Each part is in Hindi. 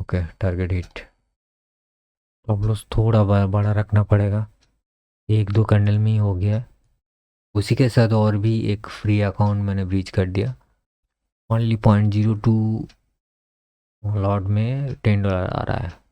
Okay, target hit. Stop loss थोड़ा बड़ा रखना पड़ेगा, एक दो कैंडल में ही हो गया। उसी के साथ और भी एक फ्री अकाउंट मैंने ब्रीच कर दिया। ओनली 0.02 लॉट में $10 आ रहा है।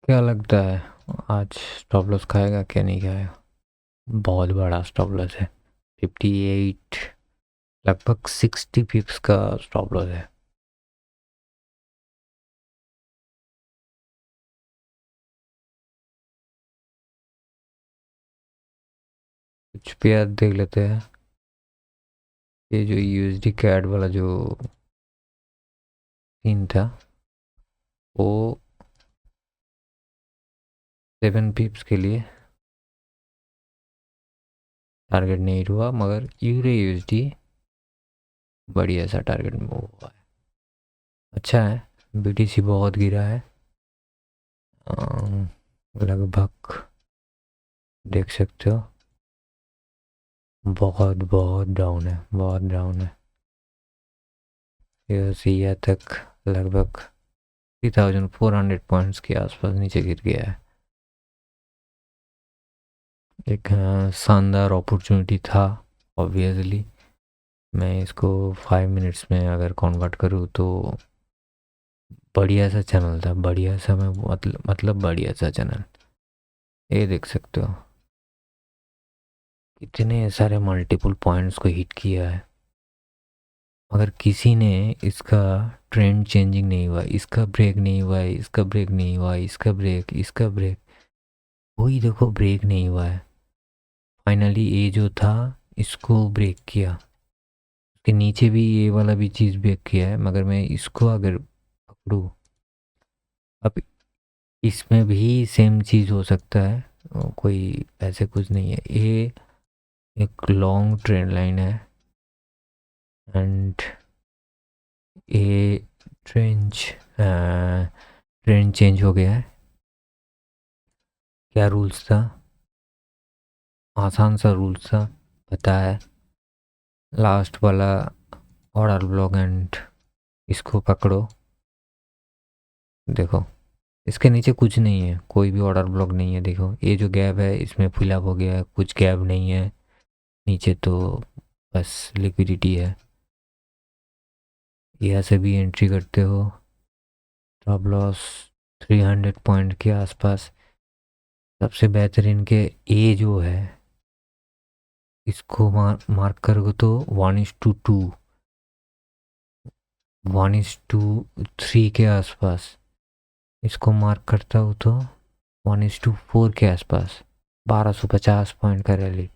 क्या लगता है आज स्टॉप लॉस खाएगा क्या नहीं खाएगा? बहुत बड़ा स्टॉप लॉस है, 58, लगभग 60 पिप्स का स्टॉप लॉस है। कुछ पेयर देख लेते हैं। ये जो यूएसडी कैड वाला जो सीन था वो 7 पिप्स के लिए टारगेट नहीं हुआ, मगर यूरे यूएसडी बढ़िया सा टारगेट मूव हुआ है, अच्छा है। बीटीसी बहुत गिरा है, लगभग देख सकते हो, बहुत बहुत डाउन है, बहुत डाउन है। ये तक लगभग 3400 पॉइंट्स के आसपास नीचे गिर गया है। एक शानदार अपॉर्चुनिटी था, ऑब्वियसली। मैं इसको 5 मिनट्स में अगर कन्वर्ट करूँ तो बढ़िया सा चैनल था, बढ़िया सा, मैं मतलब बढ़िया सा चैनल। ये देख सकते हो इतने सारे मल्टीपल पॉइंट्स को हिट किया है, मगर किसी ने इसका ट्रेंड चेंजिंग नहीं हुआ, इसका ब्रेक नहीं हुआ है, इसका ब्रेक नहीं हुआ है, इसका ब्रेक, इसका ब्रेक, कोई देखो ब्रेक नहीं हुआ है। फाइनली ये जो था इसको ब्रेक किया, उसके नीचे भी ये वाला भी चीज़ ब्रेक किया है, मगर मैं इसको अगर पकड़ूँ, अब इसमें भी सेम चीज़ हो सकता है, कोई ऐसे कुछ नहीं है। ये एक लॉन्ग ट्रेंड लाइन है एंड ये ट्रेंड ट्रेंड चेंज हो गया है। क्या रूल्स था? आसान सा रूल्स था, पता है। लास्ट वाला ऑर्डर ब्लॉक एंड इसको पकड़ो, देखो इसके नीचे कुछ नहीं है, कोई भी ऑर्डर ब्लॉक नहीं है। देखो ये जो गैप है इसमें फिलअप हो गया है, कुछ गैप नहीं है नीचे, तो बस लिक्विडिटी है। यहाँ से भी एंट्री करते हो, स्टॉप लॉस 300 पॉइंट के आसपास। सबसे बेहतरीन के ए जो है इसको मार्क करोगे तो 1:2, 1:3 के आसपास। इसको मार्क करता हूँ तो 1:4 के आसपास। 1250 पॉइंट का रैली,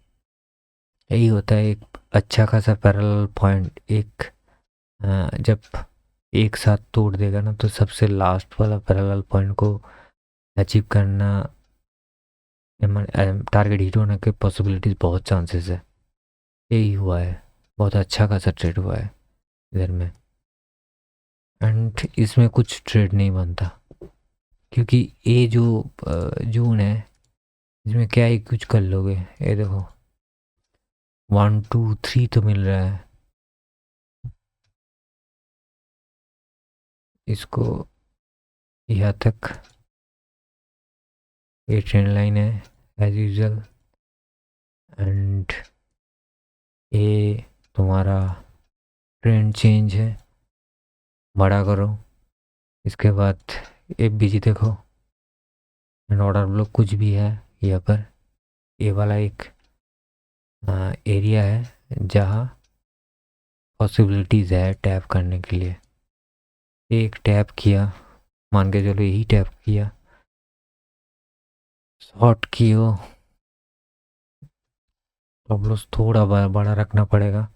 यही होता है एक अच्छा खासा पैरेलल पॉइंट। एक जब एक साथ तोड़ देगा ना, तो सबसे लास्ट वाला पैरेलल पॉइंट को अचीव करना, टारगेट हिट होने के पॉसिबिलिटीज बहुत चांसेस है। यही हुआ है, बहुत अच्छा खासा ट्रेड हुआ है इधर में, एंड इसमें कुछ ट्रेड नहीं बनता, क्योंकि ये जो जून है इसमें क्या ही कुछ कर लोगे। ये देखो 1 2 3 तो मिल रहा है इसको, यहाँ तक ये ट्रेंड लाइन है एज यूजल, एंड ये तुम्हारा ट्रेंड चेंज है, बड़ा करो। इसके बाद ये बीजी देखो, एंड ऑर्डर ब्लॉक कुछ भी है यहाँ पर। ये वाला एक एरिया है जहाँ पॉसिबिलिटीज़ है टैप करने के लिए। एक टैप किया, मान के चलो यही टैप किया, शॉर्ट कियो, स्टॉप लॉस थोड़ा बड़ा रखना पड़ेगा,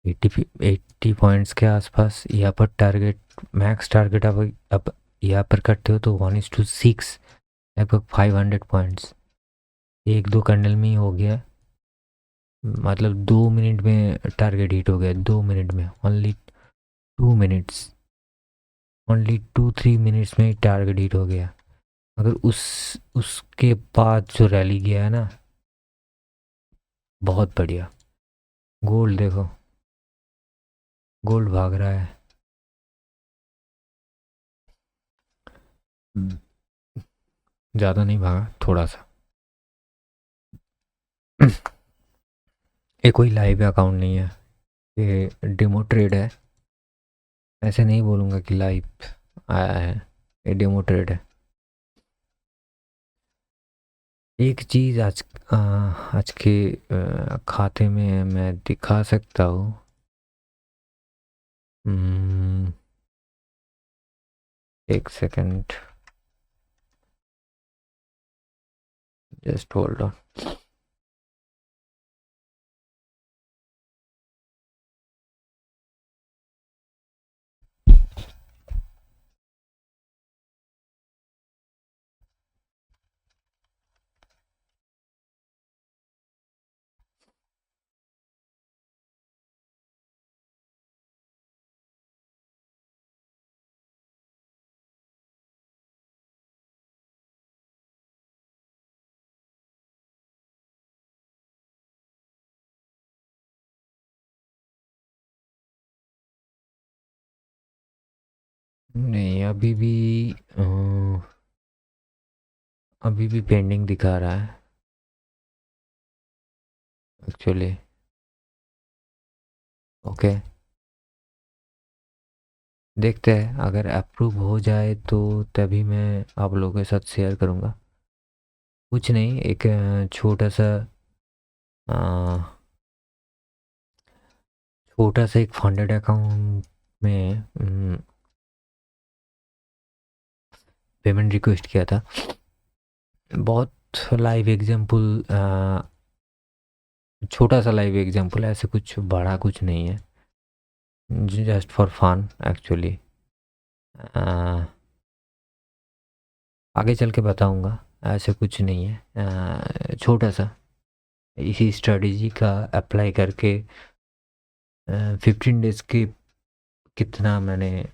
80 पॉइंट्स के आसपास। यहाँ पर टारगेट, मैक्स टारगेट अब यहाँ पर करते हो तो 1:6, लगभग 500 पॉइंट्स एक दो कैंडल में ही हो गया। मतलब 2 मिनट में टारगेट हिट हो गया, 2 मिनट में, ओनली 2 मिनट्स, ओनली 2-3 मिनट्स में टारगेट हिट हो गया। अगर उसके बाद जो रैली गया है ना, बहुत बढ़िया। गोल्ड देखो, गोल्ड भाग रहा है। ज़्यादा नहीं भागा, थोड़ा सा। ये कोई लाइव अकाउंट नहीं है, ये डेमो ट्रेड है। ऐसे नहीं बोलूँगा कि लाइव आया है, ये डेमो ट्रेड है। एक चीज़ आज के खाते में मैं दिखा सकता हूँ। एक सेकंड, जस्ट होल्ड ऑन। नहीं, अभी भी पेंडिंग दिखा रहा है एक्चुअली। ओके, देखते हैं, अगर अप्रूव हो जाए तो तभी मैं आप लोगों के साथ शेयर करूँगा। कुछ नहीं, एक छोटा सा एक फंडेड अकाउंट में पेमेंट रिक्वेस्ट किया था। बहुत लाइव एग्जांपल, छोटा सा लाइव एग्जांपल, ऐसे कुछ बड़ा कुछ नहीं है, जस्ट फॉर फन एक्चुअली। आगे चल के बताऊंगा, ऐसे कुछ नहीं है, छोटा सा इसी स्ट्रेटजी का अप्लाई करके 15 डेज के कितना मैंने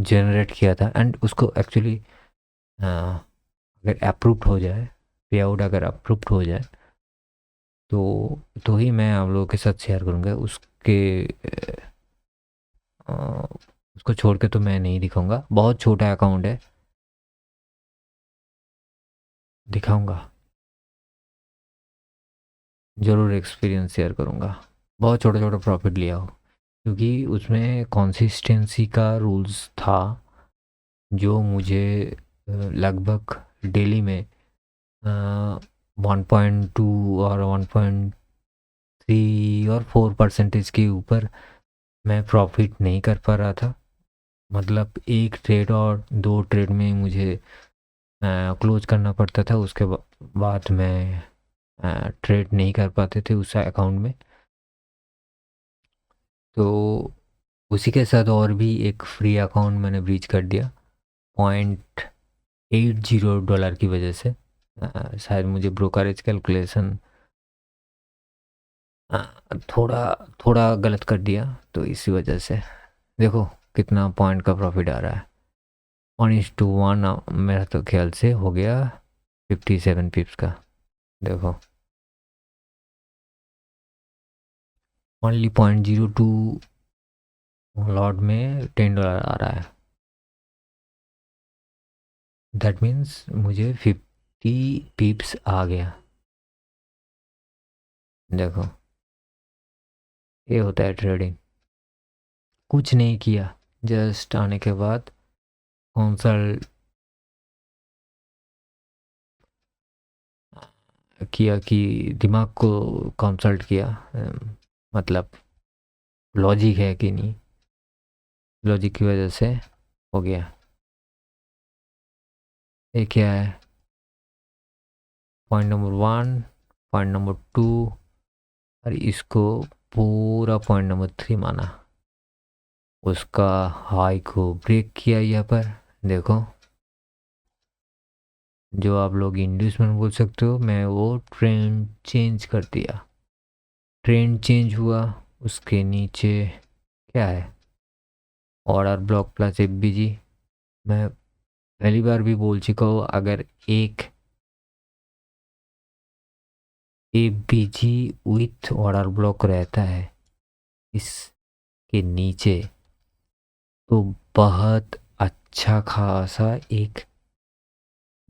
जनरेट किया था। एंड उसको एक्चुअली अगर अप्रूव्ड हो जाए, पे आउट अगर अप्रूव्ड हो जाए तो ही मैं आप लोगों के साथ शेयर करूँगा। अ, उसको छोड़ के तो मैं नहीं दिखाऊंगा, बहुत छोटा अकाउंट है, दिखाऊंगा ज़रूर, एक्सपीरियंस शेयर करूँगा। बहुत छोटा छोटा प्रॉफिट लिया हो, क्योंकि उसमें कंसिस्टेंसी का रूल्स था जो मुझे लगभग डेली में 1.2 और 1.3 और 4% के ऊपर मैं प्रॉफिट नहीं कर पा रहा था। मतलब एक ट्रेड और दो ट्रेड में मुझे क्लोज करना पड़ता था, उसके बाद मैं ट्रेड नहीं कर पाते थे उस अकाउंट में। तो उसी के साथ और भी एक फ्री अकाउंट मैंने ब्रीच कर दिया $0.80 की वजह से। शायद मुझे ब्रोकरेज कैलकुलेशन थोड़ा थोड़ा गलत कर दिया, तो इसी वजह से देखो कितना पॉइंट का प्रॉफिट आ रहा है। 1:1 मेरा तो ख्याल से हो गया 57 पिप्स का। देखो ओनली 0.02 लॉट में $10 आ रहा है। दैट मीन्स मुझे 50 पिप्स आ गया। देखो, ये होता है ट्रेडिंग। कुछ नहीं किया, जस्ट आने के बाद कंसल्ट किया कि दिमाग को कंसल्ट किया, मतलब लॉजिक है कि नहीं। लॉजिक की वजह से हो गया। ये क्या है, पॉइंट नंबर 1, पॉइंट नंबर 2, और इसको पूरा पॉइंट नंबर 3 माना। उसका हाई को ब्रेक किया यहाँ पर। देखो, जो आप लोग इंड्यूसमेंट बोल सकते हो, मैं वो ट्रेंड चेंज कर दिया। ट्रेंड चेंज हुआ, उसके नीचे क्या है, ऑर्डर ब्लॉक प्लस एफबीजी। मैं पहली बार भी बोल चुका हूँ, अगर एक एफबीजी विथ ऑर्डर ब्लॉक रहता है इसके नीचे, तो बहुत अच्छा खासा एक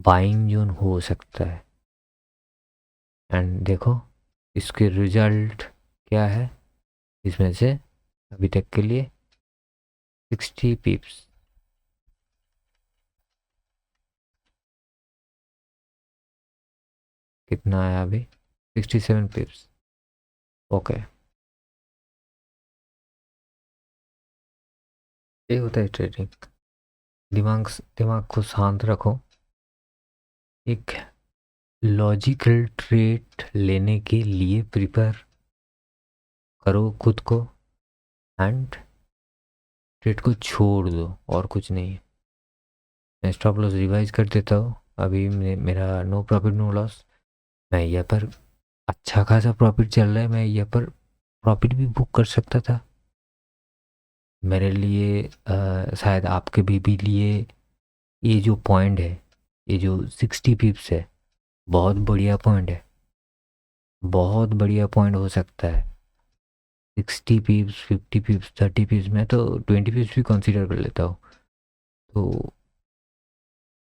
बाइंग जोन हो सकता है। एंड देखो इसके रिजल्ट क्या है, इसमें से अभी तक के लिए 60 पिप्स। कितना आया अभी, 67 पिप्स। ओके, ये होता है ट्रेडिंग। दिमाग दिमाग को शांत रखो, एक लॉजिकल ट्रेड लेने के लिए प्रिपेयर करो खुद को, एंड ट्रेड को छोड़ दो, और कुछ नहीं है। मैं स्टॉप लॉस रिवाइज कर देता हूँ। अभी मेरा नो प्रॉफिट नो लॉस। मैं यहाँ पर अच्छा खासा प्रॉफिट चल रहा है, मैं यहाँ पर प्रॉफिट भी बुक कर सकता था। मेरे लिए शायद आपके भी लिए ये जो पॉइंट है, ये जो 60 पिप्स है, बहुत बढ़िया पॉइंट है, बहुत बढ़िया पॉइंट हो सकता है। 60 पिप्स, 50 पिप्स, 30 पिप्स, मैं तो 20 पिप्स भी कंसीडर कर लेता हूँ। तो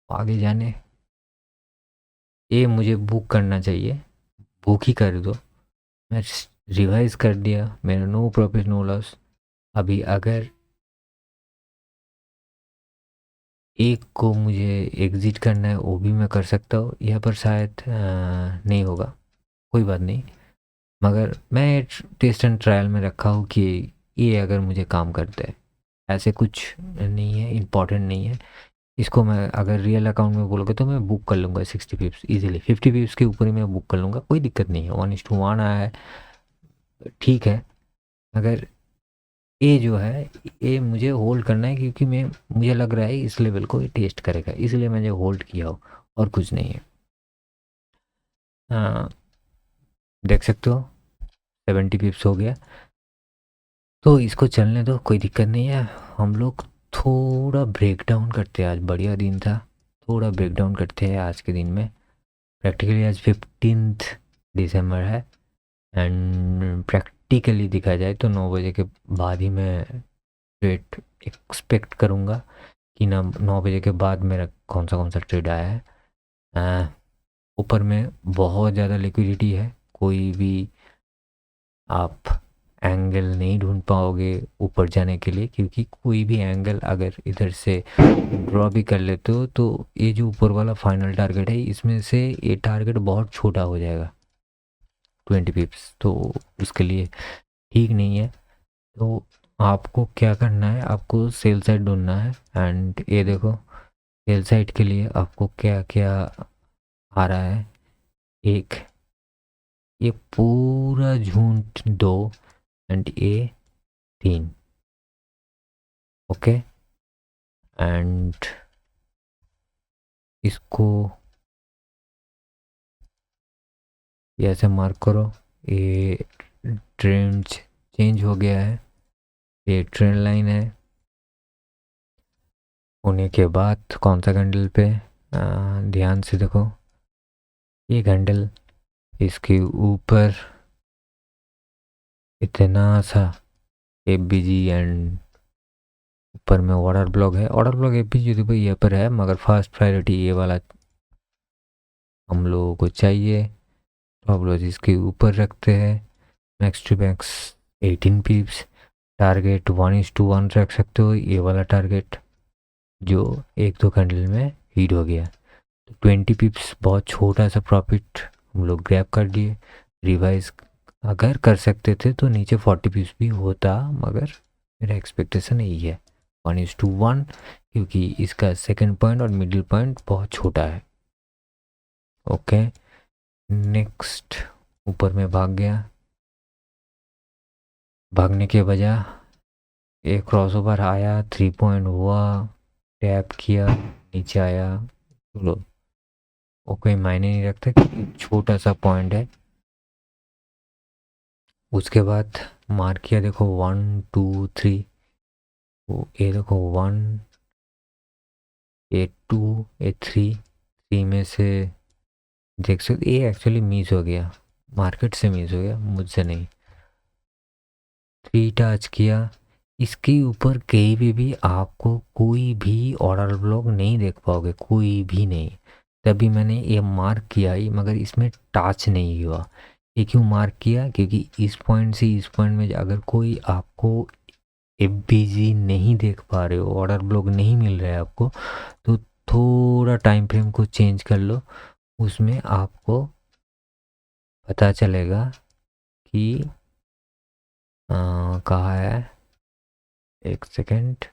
आगे जाने, ये मुझे बुक करना चाहिए, बुक ही कर दो। मैं रिवाइज कर दिया, मेरा नो प्रॉफिट नो लॉस। अभी अगर एक को मुझे एग्ज़िट करना है, वो भी मैं कर सकता हूँ। यहाँ पर शायद नहीं होगा, कोई बात नहीं। मगर मैं टेस्ट एंड ट्रायल में रखा हूँ कि ये अगर मुझे काम करता है, ऐसे कुछ नहीं है, इम्पॉर्टेंट नहीं है। इसको मैं अगर रियल अकाउंट में बोलोगे तो मैं बुक कर लूँगा 60 पिप्स ईजिली। 50 पिप्स के ऊपर ही मैं बुक कर लूँगा, कोई दिक्कत नहीं है। 1:1 आया है, ठीक है। मगर ये जो है, ये मुझे होल्ड करना है, क्योंकि मैं मुझे लग रहा है इस लेवल को ये टेस्ट करेगा, इसलिए मैंने होल्ड किया हो, और कुछ नहीं है। हाँ, देख सकते हो 70 पिप्स हो गया। तो इसको चलने दो, कोई दिक्कत नहीं है। हम लोग थोड़ा ब्रेक डाउन करते हैं, आज बढ़िया दिन था, थोड़ा ब्रेक डाउन करते हैं आज के दिन में। प्रैक्टिकली आज 15 दिसंबर है, एंड प्रैक्टिकली देखा जाए तो 9 बजे के बाद ही मैं ट्रेड एक्सपेक्ट करूँगा कि ना 9 बजे के बाद मेरा कौन सा ट्रेड आया है। ऊपर में बहुत ज़्यादा लिक्विडिटी है, कोई भी आप एंगल नहीं ढूंढ पाओगे ऊपर जाने के लिए, क्योंकि कोई भी एंगल अगर इधर से ड्रॉ भी कर लेते हो तो ये जो ऊपर वाला फाइनल टारगेट है, इसमें से ये टारगेट बहुत छोटा हो जाएगा, 20 पिप्स, तो उसके लिए ठीक नहीं है। तो आपको क्या करना है, आपको सेल साइड ढूंढना है। एंड ये देखो, सेल साइड के लिए आपको क्या क्या आ रहा है, एक ये पूरा झूठ 2, एंड ये 3। ओके, एंड इसको ये ऐसे मार्क करो, ये ट्रेंड चेंज हो गया है, ये ट्रेंड लाइन है। होने के बाद कौन सा कैंडल पे, ध्यान से देखो, ये कैंडल, इसके ऊपर इतना सा एफबीजी, एंड ऊपर में ऑर्डर ब्लॉक है। ऑर्डर ब्लॉक एफबीजी तो भाई ये पर है, मगर फर्स्ट प्रायोरिटी ये वाला हम लोगों को चाहिए। टॉप लॉस इसके ऊपर रखते हैं, max to max 18 pips. Target 1:1 रख सकते हो, ये वाला टारगेट जो एक दो कैंडल में हीट हो गया। तो 20 पिप्स बहुत छोटा सा प्रॉफिट हम लोग ग्रैब कर लिए। रिवाइज अगर कर सकते थे तो नीचे 40 पिप्स भी होता, मगर मेरा एक्सपेक्टेशन यही है। 1:1, क्योंकि इसका सेकंड पॉइंट और मिडिल पॉइंट बहुत छोटा है। ओके, नेक्स्ट ऊपर में भाग गया। भागने के बजाय एक क्रॉसओवर आया, 3 पॉइंट हुआ, टैप किया, नीचे आया, चलो वो कोई मायने नहीं रखता कि छोटा सा पॉइंट है। उसके बाद मार्क किया, देखो 1 2 3, ये देखो 1 ये 2 ये 3 में से देख सकते ये एक्चुअली मिस हो गया, मार्केट से मिस हो गया, मुझसे नहीं। 3 टच किया, इसके ऊपर कहीं भी आपको कोई भी ऑर्डर ब्लॉक नहीं देख पाओगे, कोई भी नहीं। तभी मैंने ये मार्क किया ही, मगर इसमें टच नहीं हुआ। ये क्यों मार्क किया? क्योंकि इस पॉइंट से इस पॉइंट में अगर कोई आपको एफबीजी नहीं देख पा रहे हो, ऑर्डर ब्लॉक नहीं मिल रहा है आपको, तो थोड़ा टाइम फ्रेम को चेंज कर लो, उसमें आपको पता चलेगा कि कहाँ है। एक सेकेंड,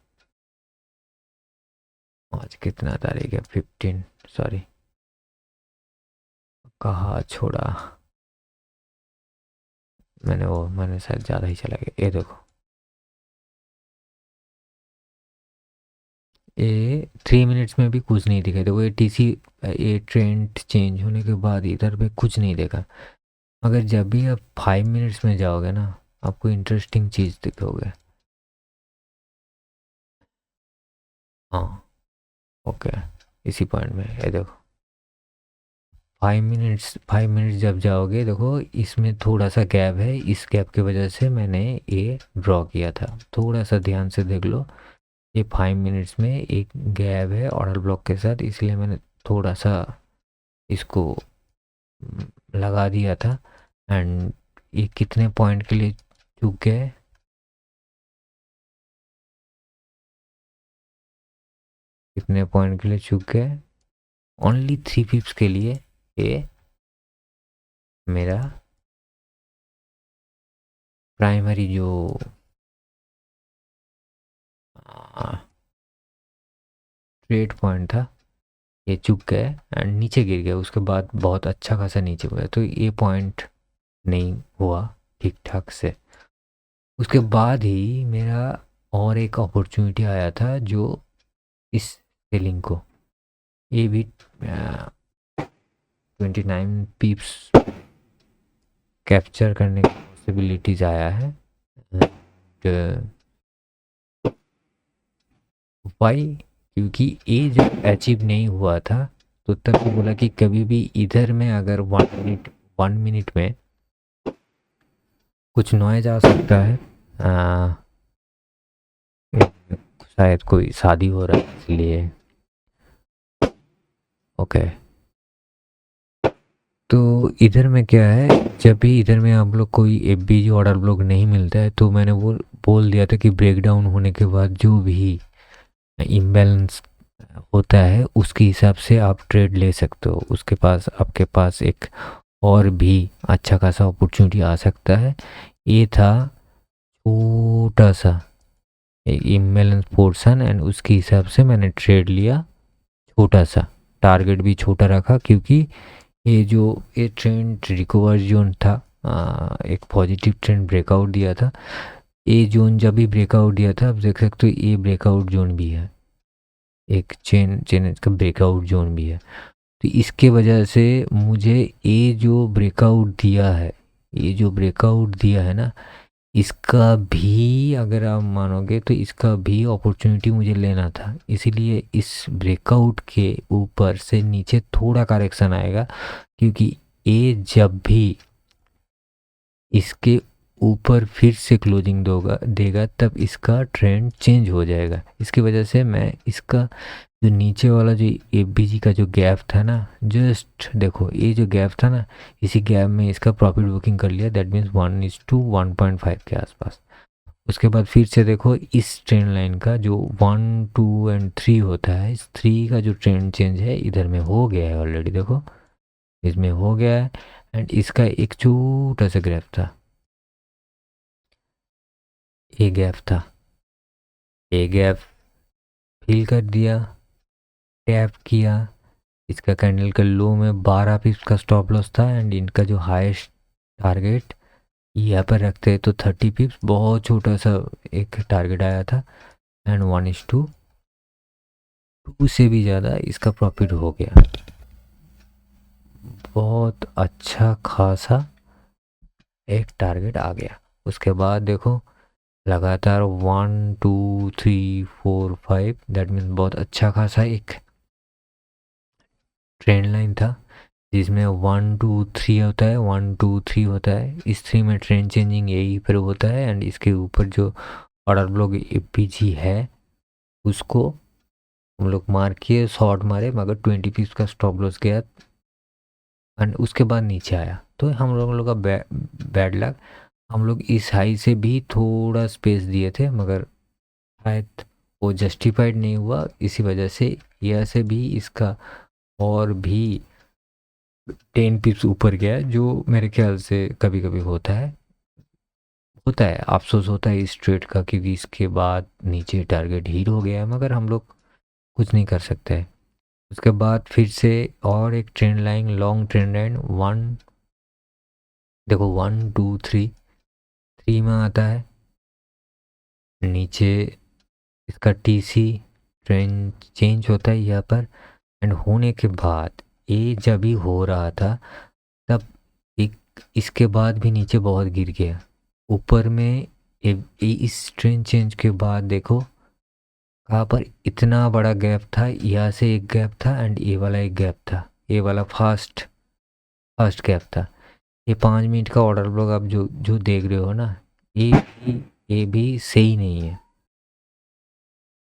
आज कितना तारीख है? 15, सॉरी, कहाँ छोड़ा मैंने, वो मैंने शायद ज़्यादा ही चला गया। ये देखो, ये 3 मिनट्स में भी कुछ नहीं दिखा। देखो ये टीसी, ये ट्रेंड चेंज होने के बाद इधर पे कुछ नहीं देखा। मगर जब भी आप 5 मिनट्स में जाओगे ना, आपको इंटरेस्टिंग चीज़ दिखोगे। हाँ, ओके, इसी पॉइंट में ये देखो 5 मिनट्स जब जाओगे, देखो इसमें थोड़ा सा गैप है, इस गैप की वजह से मैंने ये ड्रॉ किया था। थोड़ा सा ध्यान से देख लो, ये 5 मिनट्स में एक गैप है ऑर्डर ब्लॉक के साथ, इसलिए मैंने थोड़ा सा इसको लगा दिया था। एंड ये कितने पॉइंट के लिए चूक गए? कितने पॉइंट के लिए चूक गए? ओनली 3 पिप्स के लिए ये मेरा प्राइमरी जो ट्रेड पॉइंट था, ये चूक गए एंड नीचे गिर गया। उसके बाद बहुत अच्छा खासा नीचे हुआ, तो ये पॉइंट नहीं हुआ ठीक ठाक से। उसके बाद ही मेरा और एक अपॉर्चुनिटी आया था, जो इस सेलिंग को, ये भी 29 पिप्स कैप्चर करने की पॉसिबिलिटीज आया है। वाई? क्योंकि ये जब अचीव नहीं हुआ था, तो तब भी बोला कि कभी भी इधर में अगर 1 मिनट में कुछ नॉइज आ सकता है। शायद कोई शादी हो रहा है इसलिए। ओके, तो इधर में क्या है, जब भी इधर में आप लोग कोई एफबीजी ऑर्डर ब्लॉक नहीं मिलता है, तो मैंने वो बोल दिया था कि ब्रेकडाउन होने के बाद जो भी इम्बैलेंस होता है उसके हिसाब से आप ट्रेड ले सकते हो। उसके पास, आपके पास एक और भी अच्छा खासा अपॉर्चुनिटी आ सकता है। ये था छोटा सा एक इम्बैलेंस पोर्शन, एंड उसके हिसाब से मैंने ट्रेड लिया। छोटा सा टारगेट भी छोटा रखा, क्योंकि ये जो ये ट्रेंड रिकवर जोन था, एक पॉजिटिव ट्रेंड ब्रेकआउट दिया था। ये जोन जब भी ब्रेकआउट दिया था, आप देख सकते हो ये ब्रेकआउट जोन भी है, एक चेन चेन का ब्रेकआउट जोन भी है। तो इसके वजह से मुझे ये जो ब्रेकआउट दिया है, ये जो ब्रेकआउट दिया है ना, इसका भी अगर आप मानोगे तो इसका भी अपॉर्चुनिटी मुझे लेना था। इसीलिए इस ब्रेकआउट के ऊपर से नीचे थोड़ा करेक्शन आएगा, क्योंकि ये जब भी इसके ऊपर फिर से क्लोजिंग देगा, तब इसका ट्रेंड चेंज हो जाएगा। इसकी वजह से मैं इसका जो नीचे वाला जो एफबीजी का जो गैप था ना, जस्ट देखो ये जो गैप था ना, इसी गैप में इसका प्रॉफिट बुकिंग कर लिया। दैट मीन्स 1:1.5 के आसपास। उसके बाद फिर से देखो इस ट्रेंड लाइन का जो 1 2 एंड 3 होता है, इस 3 का जो ट्रेंड चेंज है इधर में हो गया है ऑलरेडी। देखो इसमें हो गया है, एंड इसका एक छोटा सा गैप था, ये गैप था, ये गैप फिल कर दिया, टैप किया। इसका कैंडल का लो में 12 पिप्स का स्टॉप लॉस था एंड इनका जो हाईएस्ट टारगेट यहाँ पर रखते हैं तो 30 पिप्स, बहुत छोटा सा एक टारगेट आया था एंड 1:2 से भी ज़्यादा इसका प्रॉफिट हो गया। बहुत अच्छा खासा एक टारगेट आ गया। उसके बाद देखो लगातार 1 2 3 4 5, दैट मीन्स बहुत अच्छा खासा एक ट्रेंड लाइन था जिसमें 1 2 3 होता है, 1 2 3 होता है। इस 3 में ट्रेंड चेंजिंग यही पर होता है एंड इसके ऊपर जो ऑर्डर ब्लॉक एपीजी है उसको हम लोग मार किए, शॉर्ट मारे, मगर 20 पीस का स्टॉप लॉस गया एंड उसके बाद नीचे आया। तो हम लोगों का बैड लक, हम लोग इस हाई से भी थोड़ा स्पेस दिए थे मगर शायद वो जस्टिफाइड नहीं हुआ, इसी वजह से यह से भी इसका और भी 10 पिप्स ऊपर गया, जो मेरे ख्याल से कभी कभी होता है अफसोस होता है इस ट्रेड का, क्योंकि इसके बाद नीचे टारगेट हिट हो गया है मगर हम लोग कुछ नहीं कर सकते हैं। उसके बाद फिर से और एक trend line, long trend line, one देखो 1 2 3 में आता है, नीचे इसका टीसी ट्रेंड चेंज होता है यहाँ पर एंड होने के बाद ये जब भी हो रहा था तब एक इसके बाद भी नीचे बहुत गिर गया। ऊपर में इस ट्रेंड चेंज के बाद देखो कहाँ पर इतना बड़ा गैप था, यहाँ से एक गैप था एंड ये वाला एक गैप था, ये वाला फर्स्ट गैप था। ये 5 मिनट का ऑर्डर ब्लॉक आप जो जो देख रहे हो ना, ये भी सही नहीं है,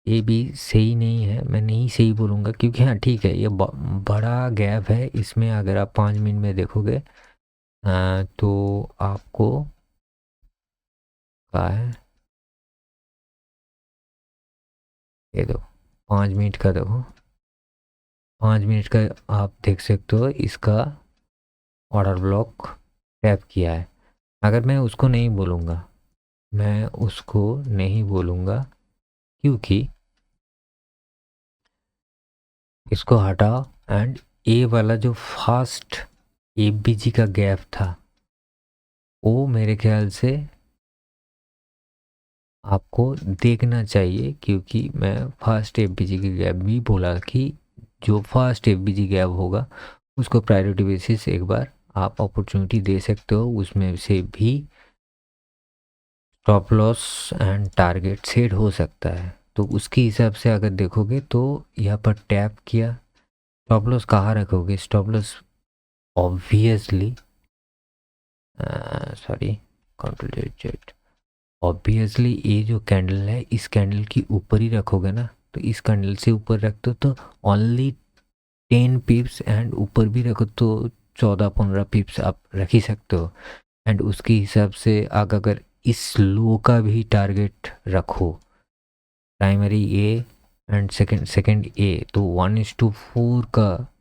ये भी सही नहीं है। मैं नहीं सही बोलूँगा क्योंकि हाँ ठीक है ये बड़ा गैप है, इसमें अगर आप 5 मिनट में देखोगे तो आपको क्या है, ये दो 5 मिनट का देखो, 5 मिनट का आप देख सकते हो इसका ऑर्डर ब्लॉक टैप किया है। अगर मैं उसको नहीं बोलूँगा, मैं उसको नहीं बोलूँगा क्योंकि इसको हटाओ एंड ए वाला जो फास्ट एफबीजी का गैप था वो मेरे ख्याल से आपको देखना चाहिए, क्योंकि मैं फास्ट एफबीजी की गैप भी बोला कि जो फास्ट एफबीजी गैप होगा उसको प्रायोरिटी बेसिस एक बार आप अपॉर्चुनिटी दे सकते हो, उसमें से भी stop loss and target set हो सकता है। तो उसके हिसाब से अगर देखोगे तो यहाँ पर टैप किया, स्टॉप लॉस कहाँ रखोगे, stop loss obviously sorry control jet, obviously ये जो कैंडल है इस कैंडल की ऊपर ही रखोगे ना, तो इस कैंडल से ऊपर रखते हो तो ओनली 10 पिप्स एंड ऊपर भी रखो तो 14 15 पिप्स आप रख ही सकते हो। एंड उसके हिसाब से अगर इस लो का भी टारगेट रखो, प्राइमरी ए एंड सेकंड ए, तो 1:4 का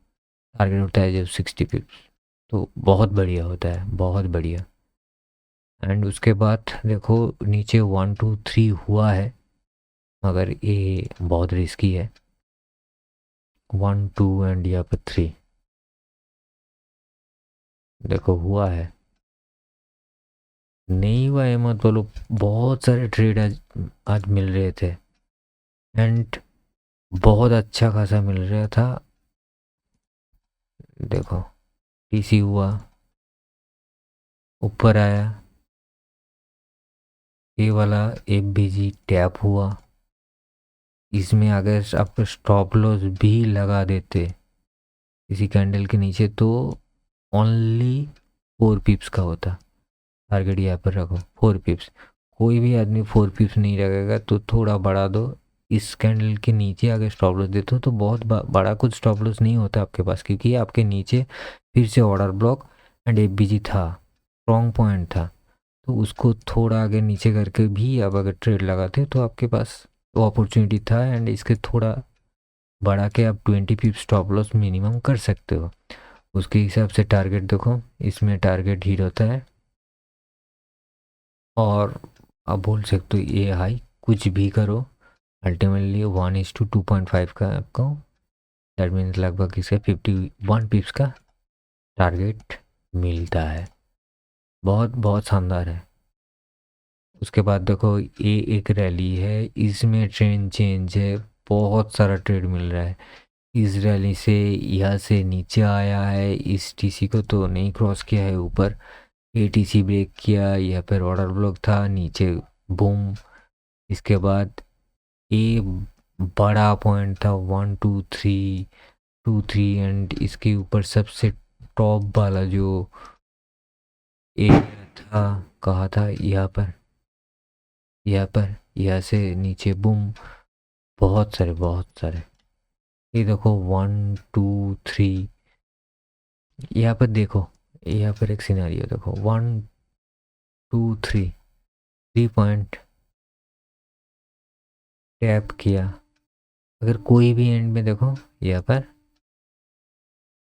टारगेट होता है जब 60 पिप्स, तो बहुत बढ़िया होता है, बहुत बढ़िया। एंड उसके बाद देखो नीचे 1 2 3 हुआ है मगर ये बहुत रिस्की है, 1 2 एंड यहाँ पर 3 देखो हुआ है, नहीं हुआ है मत बोलो, बहुत सारे ट्रेड आज मिल रहे थे एंड बहुत अच्छा खासा मिल रहा था। देखो टीसी हुआ, ऊपर आया, ये वाला एफबीजी टैप हुआ, इसमें अगर आप स्टॉप लॉस भी लगा देते इसी कैंडल के नीचे तो ओनली 4 पिप्स का होता टारगेट, यहाँ पर रखो 4 पिप्स। कोई भी आदमी 4 पिप्स नहीं रखेगा तो थोड़ा बढ़ा दो, इस कैंडल के नीचे अगर स्टॉप लॉस देते हो तो बहुत बड़ा कुछ स्टॉप लॉस नहीं होता आपके पास, क्योंकि आपके नीचे फिर से ऑर्डर ब्लॉक एंड एफबीजी था, स्ट्रॉन्ग पॉइंट था, तो उसको थोड़ा आगे नीचे करके भी अब अगर ट्रेड लगाते तो आपके पास वो अपॉर्चुनिटी था एंड इसके थोड़ा बढ़ा के आप 20 पिप स्टॉप लॉस मिनिमम कर सकते हो। उसके हिसाब से टारगेट देखो, इसमें टारगेट हिट होता है और आप बोल सकते हो ये हाई कुछ भी करो अल्टीमेटली 1:2.5 का आपको, दैट मीन्स लगभग इसे 51 पिप्स का टारगेट मिलता है। बहुत बहुत शानदार है। उसके बाद देखो ये एक रैली है, इसमें ट्रेंड चेंज है, बहुत सारा ट्रेड मिल रहा है। इस रैली से यहाँ से नीचे आया है, इस टीसी को तो नहीं क्रॉस किया है, ऊपर एटीसी ब्रेक किया, यहाँ पर ऑर्डर ब्लॉक था, नीचे बूम। इसके बाद ये बड़ा पॉइंट था 1 2 3 2 3, एंड इसके ऊपर सबसे टॉप वाला जो एरिया था, कहा था यहाँ से नीचे बूम। बहुत सारे ये देखो 1 2 3, यहाँ पर देखो, यहाँ पर एक सिनेरियो देखो 1 2 3 3 पॉइंट टैप किया। अगर कोई भी एंड में देखो यहाँ पर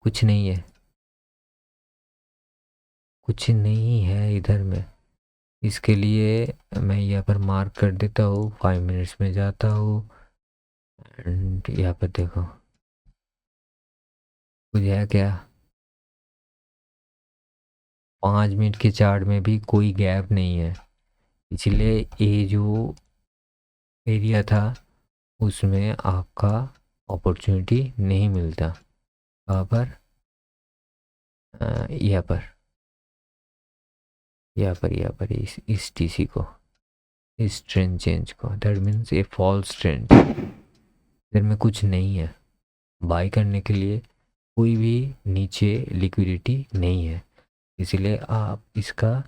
कुछ नहीं है, कुछ नहीं है इधर में। इसके लिए मैं यहाँ पर मार्क कर देता हूँ, 5 मिनट्स में जाता हूँ एंड यहाँ पर देखो कुछ है क्या। 5 मिनट के चार्ट में भी कोई गैप नहीं है, इसलिए ये जो एरिया था उसमें आपका अपॉर्चुनिटी नहीं मिलता। कहाँ पर, यहाँ पर, इस टीसी को, इस ट्रेंड चेंज को, दैट मीन्स ये फॉल्स ट्रेंड, इधर में कुछ नहीं है। बाई करने के लिए कोई भी नीचे लिक्विडिटी नहीं है, इसीलिए आप इसका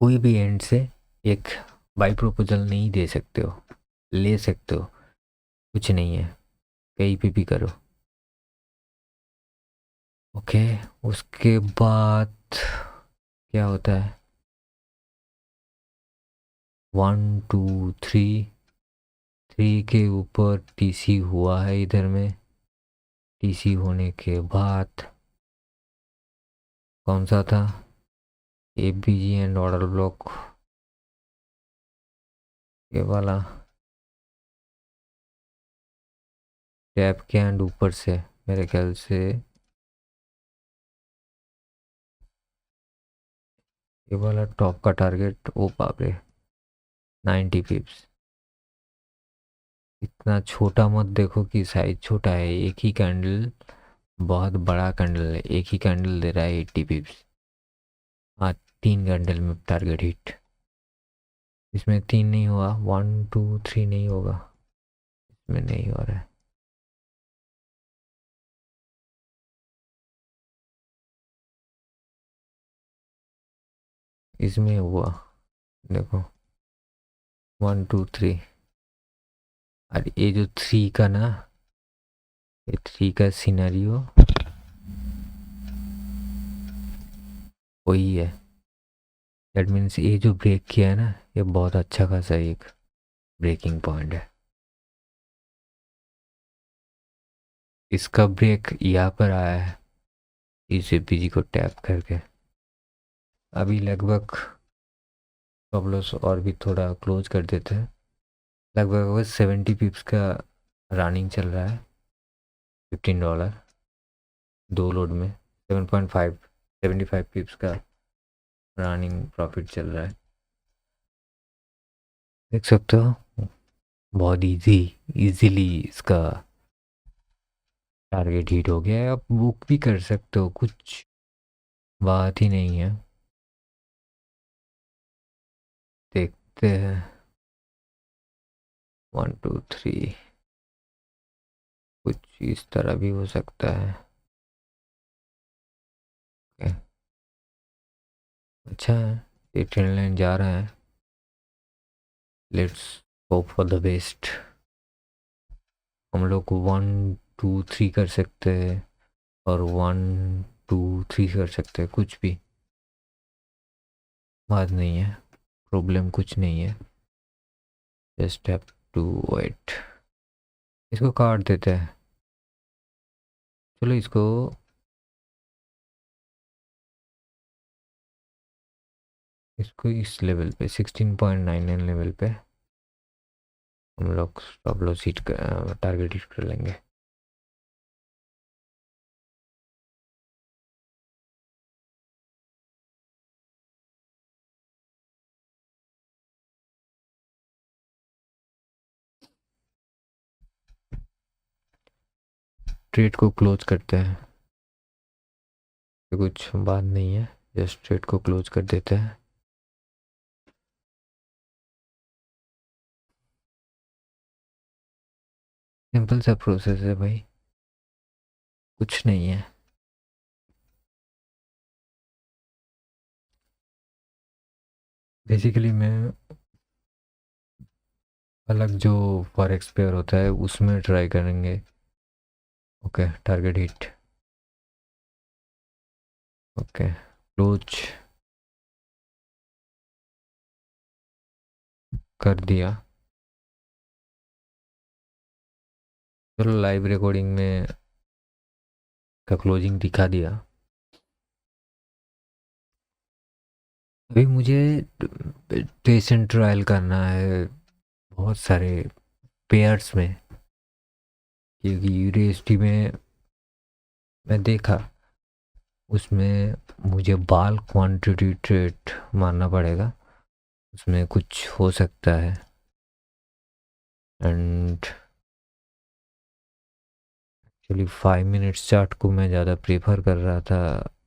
कोई भी एंड से एक बाई प्रपोजल नहीं दे सकते हो, ले सकते हो, कुछ नहीं है, कहीं पे भी करो। ओके, उसके बाद क्या होता है, 1 2 3 के ऊपर टीसी हुआ है इधर में। टीसी होने के बाद कौन सा था, एबीजी एंड ऑर्डर ब्लॉक, ये वाला टैप के एंड ऊपर से मेरे ख्याल से ये वाला टॉप का टारगेट, ओ बाप रे 90 पिप्स। इतना छोटा मत देखो कि साइज छोटा है, एक ही कैंडल बहुत बड़ा कैंडल है, एक ही कैंडल दे रहा है 80 पिप्स। हाँ, 3 कैंडल में टारगेट हिट। इसमें 3 नहीं हुआ, 1 2 3 नहीं होगा, इसमें नहीं हो रहा है। इसमें हुआ, देखो 1 2 3। और ये जो 3 का ना, ये 3 का सिनेरियो वही है। दैट मीन्स ये जो ब्रेक किया है ना, ये बहुत अच्छा खासा एक ब्रेकिंग पॉइंट है। इसका ब्रेक यहाँ पर आया है, इस एपीजी को टैप करके। अभी लगभग स्टॉप लॉस और भी थोड़ा क्लोज कर देते हैं। लगभग 70 पिप्स का रनिंग चल रहा है, $15 दो लोड में, 7.5 75 पिप्स का रनिंग प्रॉफिट चल रहा है, देख सकते हो। बहुत इजीली इसका टारगेट हिट हो गया है। आप बुक भी कर सकते हो, कुछ बात ही नहीं है। देखते हैं 1 2 3, कुछ इस तरह भी हो सकता है। Okay. अच्छा है, ये ट्रेंड लाइन जा रहा है, let's hope for the best. हम लोग 1 2 3 कर सकते हैं और 1 2 3 कर सकते हैं, कुछ भी बात नहीं है, प्रॉब्लम कुछ नहीं है, जस्ट हैव टू वेट। इसको काट देते हैं, चलो इसको इस लेवल पे 16.99 लेवल पे हम लोग stop loss hit target hit कर लेंगे। ट्रेड को क्लोज करते हैं, कुछ बात नहीं है, जस्ट ट्रेड को क्लोज कर देते हैं। सिंपल सा प्रोसेस है भाई, कुछ नहीं है। बेसिकली मैं अलग जो फॉरेक्स पेयर होता है उसमें ट्राई करेंगे। Okay, target hit, okay close कर दिया। चलो लाइव रिकॉर्डिंग में का क्लोजिंग दिखा दिया। अभी मुझे पेशेंट ट्रायल करना है बहुत सारे पेयर्स में, क्योंकि यूनिवर्सिटी में मैं देखा उसमें मुझे बाल क्वांटिटी ट्रेड मारना पड़ेगा, उसमें कुछ हो सकता है। एंड एक्चुअली 5 मिनट्स चार्ट को मैं ज़्यादा प्रेफर कर रहा था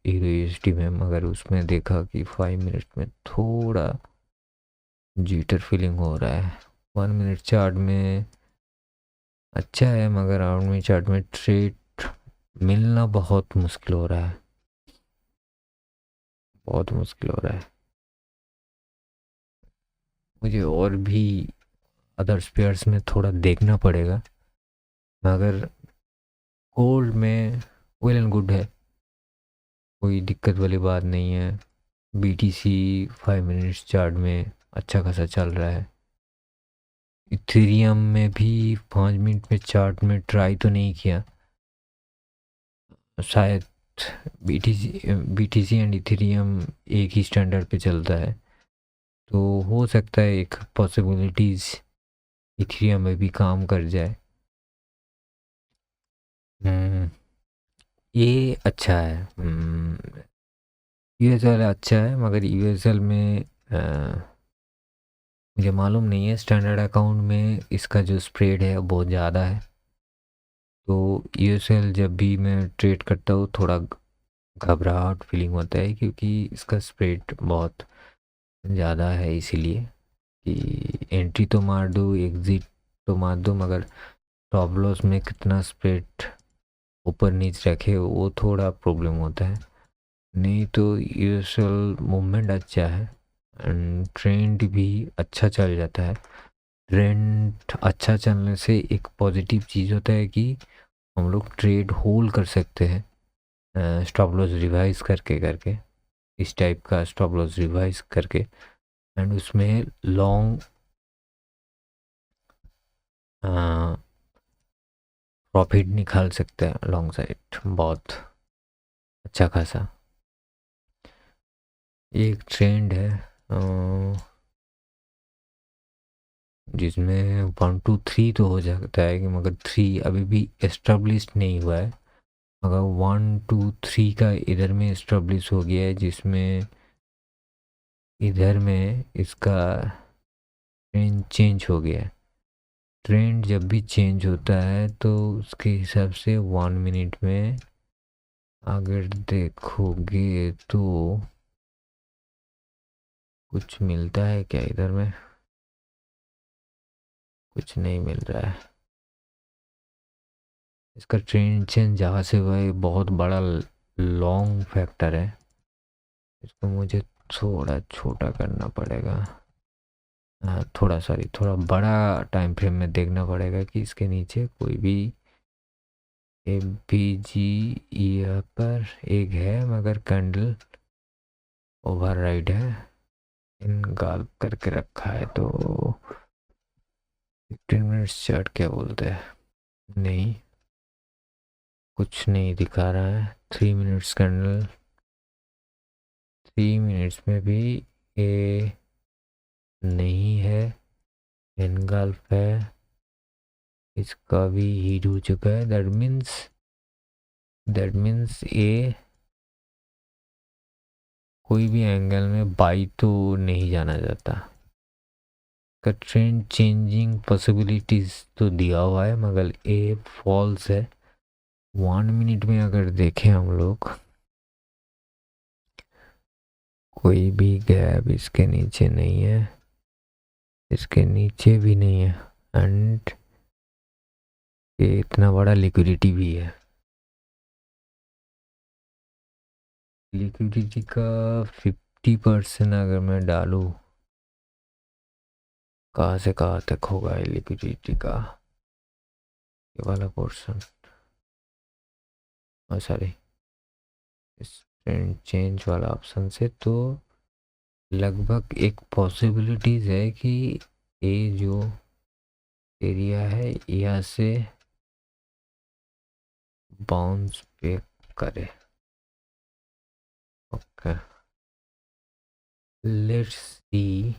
यूनिवर्सिटी में, मगर उसमें देखा कि 5 मिनट में थोड़ा जीटर फीलिंग हो रहा है। 1 मिनट चार्ट में अच्छा है, मगर आउट में चार्ट में ट्रेड मिलना बहुत मुश्किल हो रहा है, बहुत मुश्किल हो रहा है। मुझे और भी अदर स्पेयर्स में थोड़ा देखना पड़ेगा, मगर गोल्ड में वेल एंड गुड है, कोई दिक्कत वाली बात नहीं है। बीटीसी 5 मिनट्स चार्ट में अच्छा खासा चल रहा है। इथेरियम में भी 5 मिनट में चार्ट में ट्राई तो नहीं किया, शायद बीटीसी एंड इथेरियम एक ही स्टैंडर्ड पे चलता है, तो हो सकता है एक पॉसिबिलिटीज़ इथेरियम में भी काम कर जाए। हम्म, ये अच्छा है। यूएसएल अच्छा है, मगर यूएसएल में मुझे मालूम नहीं है, स्टैंडर्ड अकाउंट में इसका जो स्प्रेड है बहुत ज़्यादा है, तो यूएसएल जब भी मैं ट्रेड करता हूँ थोड़ा घबराहट फीलिंग होता है, क्योंकि इसका स्प्रेड बहुत ज़्यादा है। इसीलिए कि एंट्री तो मार दो, एग्ज़िट तो मार दो, मगर स्टॉप लॉस में कितना स्प्रेड ऊपर नीचे रखे वो थोड़ा प्रॉब्लम होता है। नहीं तो यूजुअल मूवमेंट अच्छा है एंड ट्रेंड भी अच्छा चल जाता है। ट्रेंड अच्छा चलने से एक पॉजिटिव चीज़ होता है कि हम लोग ट्रेड होल्ड कर सकते हैं, स्टॉप लॉस रिवाइज करके करके, इस टाइप का स्टॉप लॉस रिवाइज करके, एंड उसमें लॉन्ग प्रॉफिट निकाल सकते हैं लॉन्ग साइड बहुत अच्छा खासा। एक ट्रेंड है जिसमें 1 2 3 तो हो जाता है कि, मगर 3 अभी भी एस्टेब्लिश नहीं हुआ है, मगर 1 2 3 का इधर में एस्टेब्लिश हो गया है, जिसमें इधर में इसका ट्रेंड चेंज हो गया है। ट्रेंड जब भी चेंज होता है तो उसके हिसाब से 1 मिनट में अगर देखोगे तो कुछ मिलता है क्या इधर में? कुछ नहीं मिल रहा है। इसका ट्रेंड चेंज जहाँ से हुआ है बहुत बड़ा लॉन्ग फैक्टर है, इसको मुझे थोड़ा छोटा करना पड़ेगा। थोड़ा सॉरी, थोड़ा बड़ा टाइम फ्रेम में देखना पड़ेगा कि इसके नीचे कोई भी एफबीजी यहाँ पर एक है, मगर कैंडल ओवरराइड है, इन गाल करके रखा है। तो 15 मिनट्स चार्ट क्या बोलते हैं? नहीं, कुछ नहीं दिखा रहा है। 3 मिनट्स कैंडल, 3 मिनट्स में भी ये नहीं है, इनगल्फ है। इसका भी हीट हो चुका है। दैट मीन्स ये कोई भी एंगल में बाई तो नहीं जाना जाता। का ट्रेंड चेंजिंग पॉसिबिलिटीज तो दिया हुआ है मगर ये फॉल्स है। 1 मिनट में अगर देखें हम लोग, कोई भी गैप इसके नीचे नहीं है, इसके नीचे भी नहीं है, एंड ये इतना बड़ा लिक्विडिटी भी है। लिक्विडिटी का 50% अगर मैं डालूँ, कहाँ से कहाँ तक होगा ये लिक्विडिटी का ये वाला पोर्शन, सॉरी इस ट्रेंड चेंज वाला ऑप्शन से, तो लगभग एक पॉसिबिलिटीज है कि ये जो एरिया है यहाँ से बाउंस बैक करे। Okay, let's see.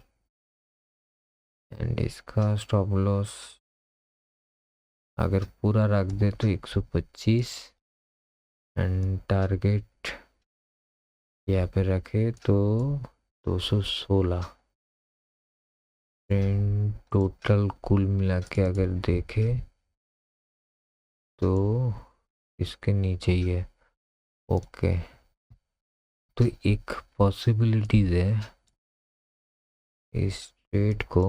एंड इसका स्टॉप लॉस अगर पूरा रख दे तो 125, एंड टारगेट यहाँ पे रखे तो 216। ट्रेंड टोटल कुल मिला के अगर देखे तो इसके नीचे ही है। ओके, तो एक पॉसिबिलिटीज है इस ट्रेड को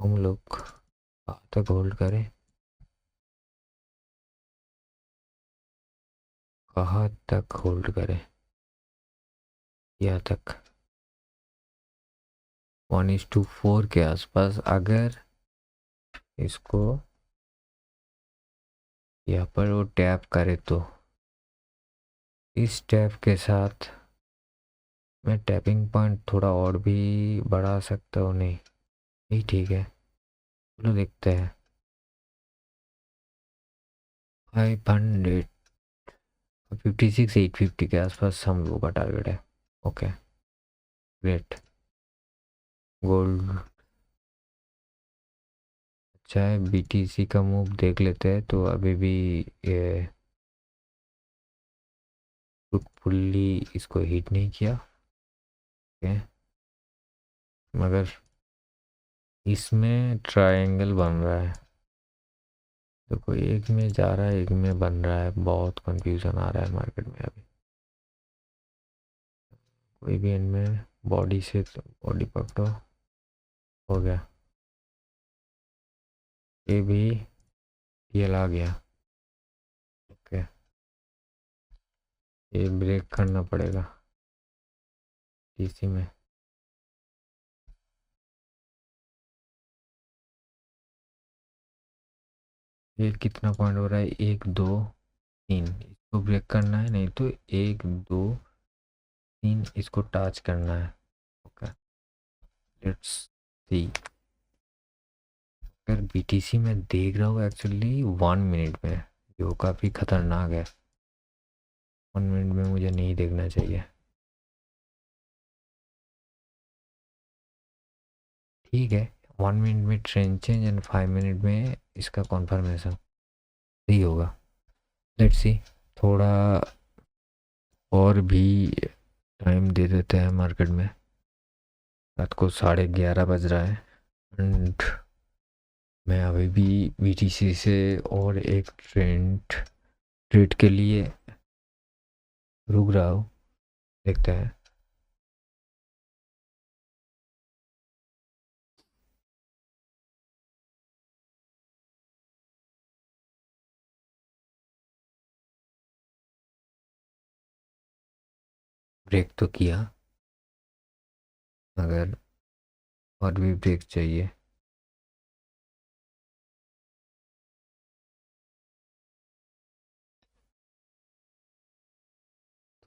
हम लोग कहाँ तक होल्ड करें, कहाँ तक होल्ड करें, यहाँ तक 1:4 के आसपास। अगर इसको यहाँ पर वो टैप करे तो इस टैप के साथ मैं टैपिंग पॉइंट थोड़ा और भी बढ़ा सकता हूँ। नहीं, यही ठीक है, चलो देखते हैं। 500 56,850 के आसपास हम लोगों का टारगेट है। Okay great. गोल्ड अच्छा है, बीटीसी का मूव देख लेते हैं। तो अभी भी ये फुल्ली इसको हिट नहीं किया। ओके, मगर इसमें ट्रायंगल बन रहा है। देखो, एक में जा रहा है, एक में बन रहा है। बहुत कंफ्यूजन आ रहा है मार्केट में अभी। कोई भी इनमें बॉडी से तो बॉडी पकड़ो, हो गया। ये भी ये आ गया। ओके, ये ब्रेक करना पड़ेगा इसी में। ये कितना पॉइंट हो रहा है, 1 2 3, इसको ब्रेक करना है। नहीं तो 1 2 3 इसको टच करना है। Okay, let's see. अगर बीटीसी में देख रहा हूँ एक्चुअली 1 मिनट में, जो काफ़ी खतरनाक है। 1 मिनट में मुझे नहीं देखना चाहिए। ठीक है, 1 मिनट में ट्रेंड चेंज एंड 5 मिनट में इसका कॉन्फर्मेशन सही होगा। लेट्स सी, थोड़ा और भी टाइम दे देते हैं मार्केट में। रात को 11:30 बज रहा है एंड मैं अभी भी बीटीसी से और एक ट्रेड के लिए रुक रहा हूँ। देखते हैं। ब्रेक तो किया, अगर और भी ब्रेक चाहिए।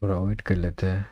थोड़ा वेट कर लेते हैं।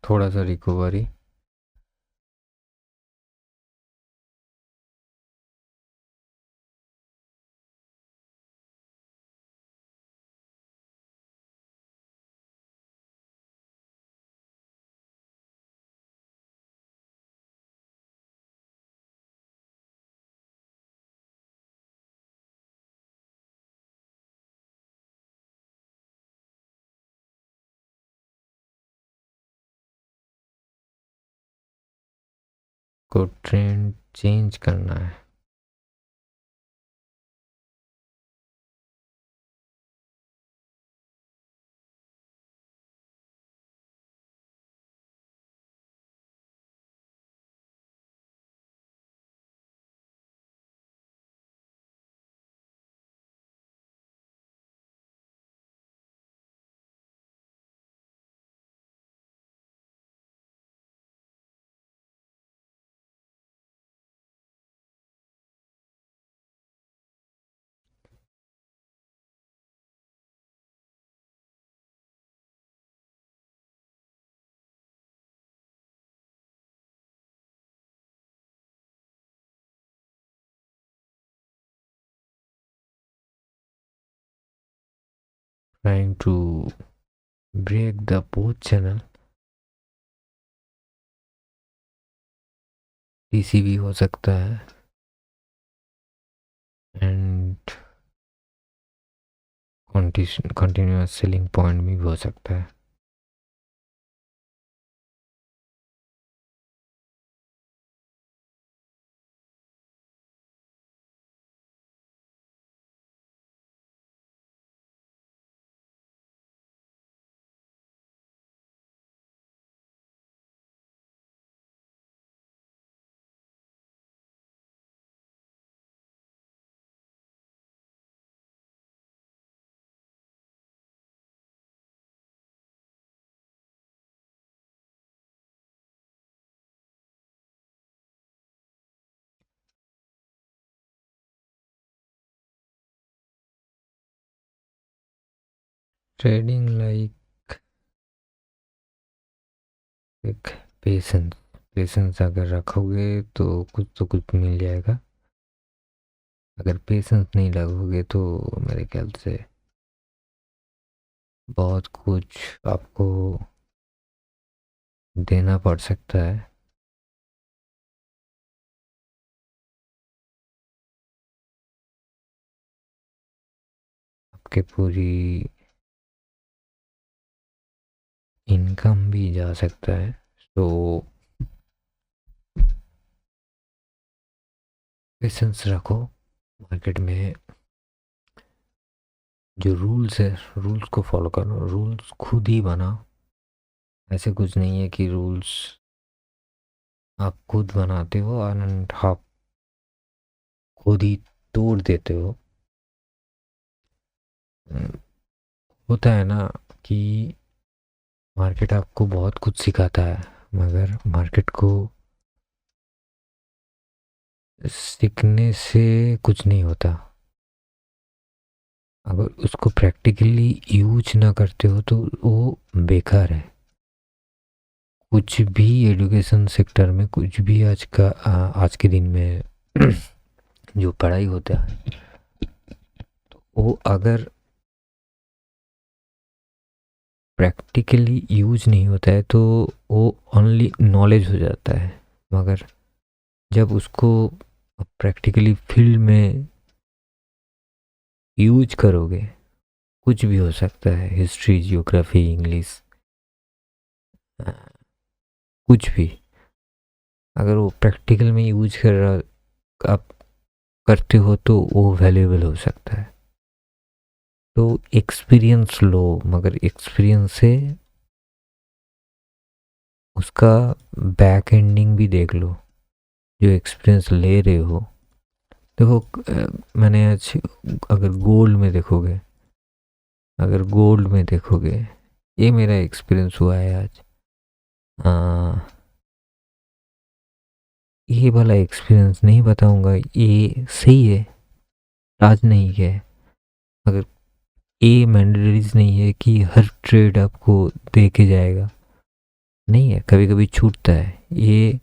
थोड़ा सा रिकवरी। को ट्रेंड चेंज करना है। Trying to break the both channel। TCB हो सकता है एंड कंटिन्यूअस सेलिंग पॉइंट भी हो सकता है। ट्रेडिंग लाइक एक पेशेंस अगर रखोगे तो कुछ मिल जाएगा। अगर पेशेंस नहीं रखोगे तो मेरे ख्याल से बहुत कुछ आपको देना पड़ सकता है। आपके पूरी इनकम भी जा सकता है। तो पेशेंस रखो। मार्केट में जो रूल्स है रूल्स को फॉलो करो। रूल्स खुद ही बनाओ। ऐसे कुछ नहीं है कि रूल्स आप खुद बनाते हो और आप खुद ही तोड़ देते हो। होता है ना कि मार्केट आपको बहुत कुछ सिखाता है, मगर मार्केट को सीखने से कुछ नहीं होता। अगर उसको प्रैक्टिकली यूज ना करते हो तो वो बेकार है। कुछ भी एजुकेशन सेक्टर में कुछ भी आज के दिन में जो पढ़ाई होता है तो वो अगर प्रैक्टिकली यूज नहीं होता है तो वो ओनली नॉलेज हो जाता है। मगर जब उसको प्रैक्टिकली फील्ड में यूज करोगे, कुछ भी हो सकता है, हिस्ट्री, जियोग्राफी, इंग्लिश, कुछ भी, अगर वो प्रैक्टिकल में यूज कर रहा आप करते हो तो वो वैल्यूएबल हो सकता है। तो एक्सपीरियंस लो, मगर एक्सपीरियंस से उसका बैक एंडिंग भी देख लो। जो एक्सपीरियंस ले रहे हो, देखो मैंने आज अगर गोल्ड में देखोगे, ये मेरा एक्सपीरियंस हुआ है आज। ये वाला एक्सपीरियंस नहीं बताऊंगा ये सही है आज नहीं है। अगर ये मैंडेटरीज नहीं है कि हर ट्रेड आपको दे के जाएगा। नहीं है, कभी कभी छूटता है। ये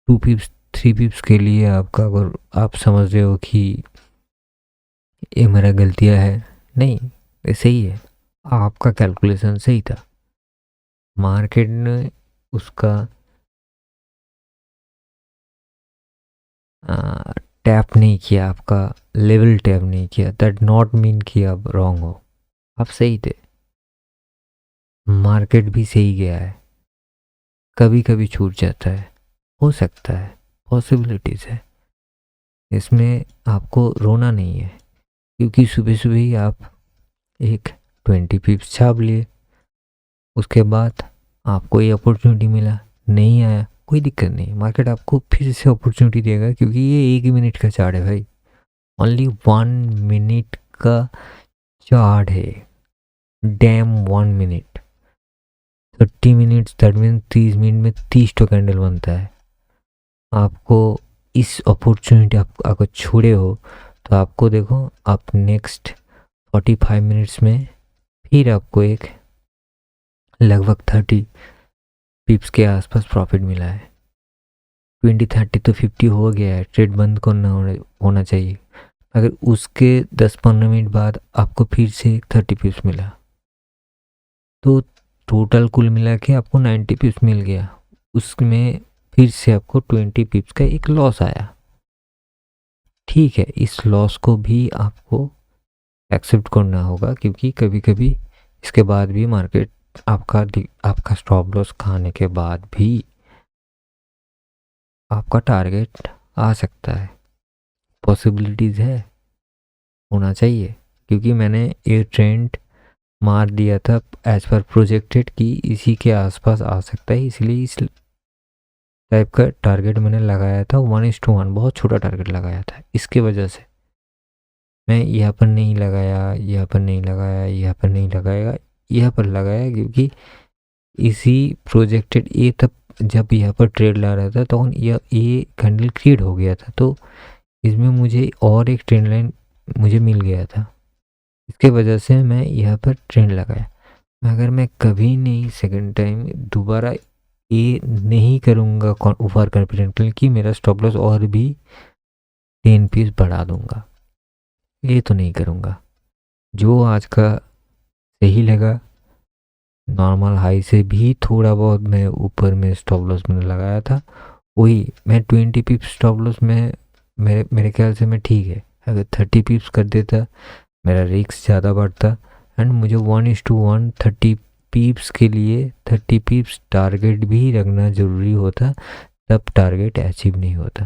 2 पिप्स 3 पिप्स के लिए आपका, अगर आप समझ रहे हो कि ये मेरा गलतियाँ है, नहीं, ये सही है, आपका कैलकुलेशन सही था। मार्केट ने उसका टैप नहीं किया, आपका लेवल टैप नहीं किया, दैट नॉट मीन कि आप रॉन्ग हो, आप सही थे। मार्केट भी सही गया है, कभी कभी छूट जाता है, हो सकता है, पॉसिबिलिटीज़ है, इसमें आपको रोना नहीं है। क्योंकि सुबह सुबह ही आप एक 20 पिप्स छाप लिए, उसके बाद आपको ये अपॉर्चुनिटी मिला, नहीं आया कोई दिक्कत नहीं, मार्केट आपको फिर से अपॉर्चुनिटी देगा, क्योंकि ये 1 ही मिनट का चार्ट है भाई, ओनली 1 मिनट का चार्ट है। Dam 1 minute, 30 minutes, that mean 30 minute में 30 कैंडल बनता है। आपको इस अपॉर्चुनिटी आप अगर छोड़े हो तो आपको देखो, आप नेक्स्ट 45 मिनट्स में फिर आपको एक लगभग 30 पिप्स के आसपास प्रॉफिट मिला है। 20 30 तो 50 हो गया है, ट्रेड बंद करना होना चाहिए। अगर उसके 10 15 मिनट बाद आपको फिर से 30 पिप्स मिला, तो टोटल कुल मिला के आपको 90 पिप्स मिल गया। उसमें फिर से आपको 20 पिप्स का एक लॉस आया। ठीक है, इस लॉस को भी आपको एक्सेप्ट करना होगा, क्योंकि कभी कभी इसके बाद भी मार्केट आपका स्टॉप लॉस खाने के बाद भी आपका टारगेट आ सकता है, पॉसिबिलिटीज़ है, होना चाहिए। क्योंकि मैंने ये ट्रेंड मार दिया था एज पर प्रोजेक्टेड कि इसी के आसपास आ सकता है, इसलिए इस टाइप का टारगेट मैंने लगाया था, 1:1, बहुत छोटा टारगेट लगाया था। इसके वजह से मैं यहाँ पर नहीं लगाया, यहाँ पर नहीं लगाया, यहाँ पर नहीं लगाया, यहाँ पर लगाया, क्योंकि इसी प्रोजेक्टेड ये तब जब यहाँ पर ट्रेड ला रहा था तो ये कैंडल क्रिएट हो गया था, तो इसमें मुझे और एक ट्रेंड लाइन मुझे मिल गया था, इसके वजह से मैं यहाँ पर ट्रेंड लगाया। अगर मैं कभी नहीं सेकंड टाइम दोबारा ये नहीं करूँगा ओवर कॉन्फिडेंटली कि मेरा स्टॉप लॉस और भी 10 पीस बढ़ा दूंगा, ये तो नहीं करूँगा। जो आज का सही लगा, नॉर्मल हाई से भी थोड़ा बहुत मैं ऊपर में स्टॉप लॉस मैंने लगाया था, वही मैं 20 पिप्स स्टॉप लॉस में मेरे ख्याल से मैं ठीक है। अगर 30 पिप्स कर देता मेरा रिस्क ज़्यादा बढ़ता, एंड मुझे 1:1 30 पिप्स के लिए 30 पिप्स टारगेट भी रखना ज़रूरी होता, तब टारगेट अचीव नहीं होता।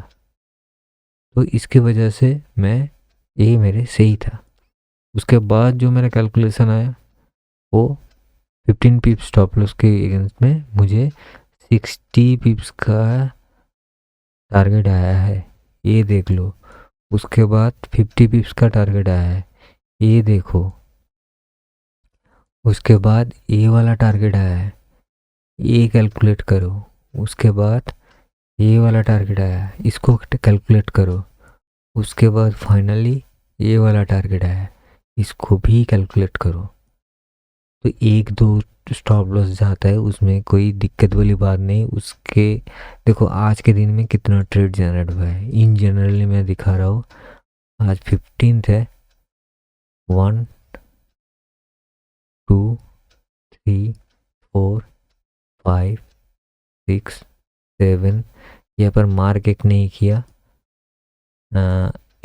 तो इसके वजह से ये मेरे सही था। उसके बाद जो मेरा कैलकुलेशन आया वो 15 पिप्स स्टॉप लॉस के अगेंस्ट में मुझे 60 पिप्स का टारगेट आया है, ये देख लो। उसके बाद 50 पिप्स का टारगेट आया है, ये देखो। उसके बाद ये वाला टारगेट आया है, ये कैलकुलेट करो। उसके बाद ये वाला टारगेट आया है, इसको कैलकुलेट करो। उसके बाद फाइनली ये वाला टारगेट आया है, इसको भी कैलकुलेट करो। तो 1 2 स्टॉप लॉस जाता है, उसमें कोई दिक्कत वाली बात नहीं। उसके देखो आज के दिन में कितना ट्रेड जनरेट हुआ है, इन जनरली मैं दिखा रहा हूँ। आज 15 है, 1 2 3 4 5 6 7, यहाँ पर मार्क एक नहीं किया,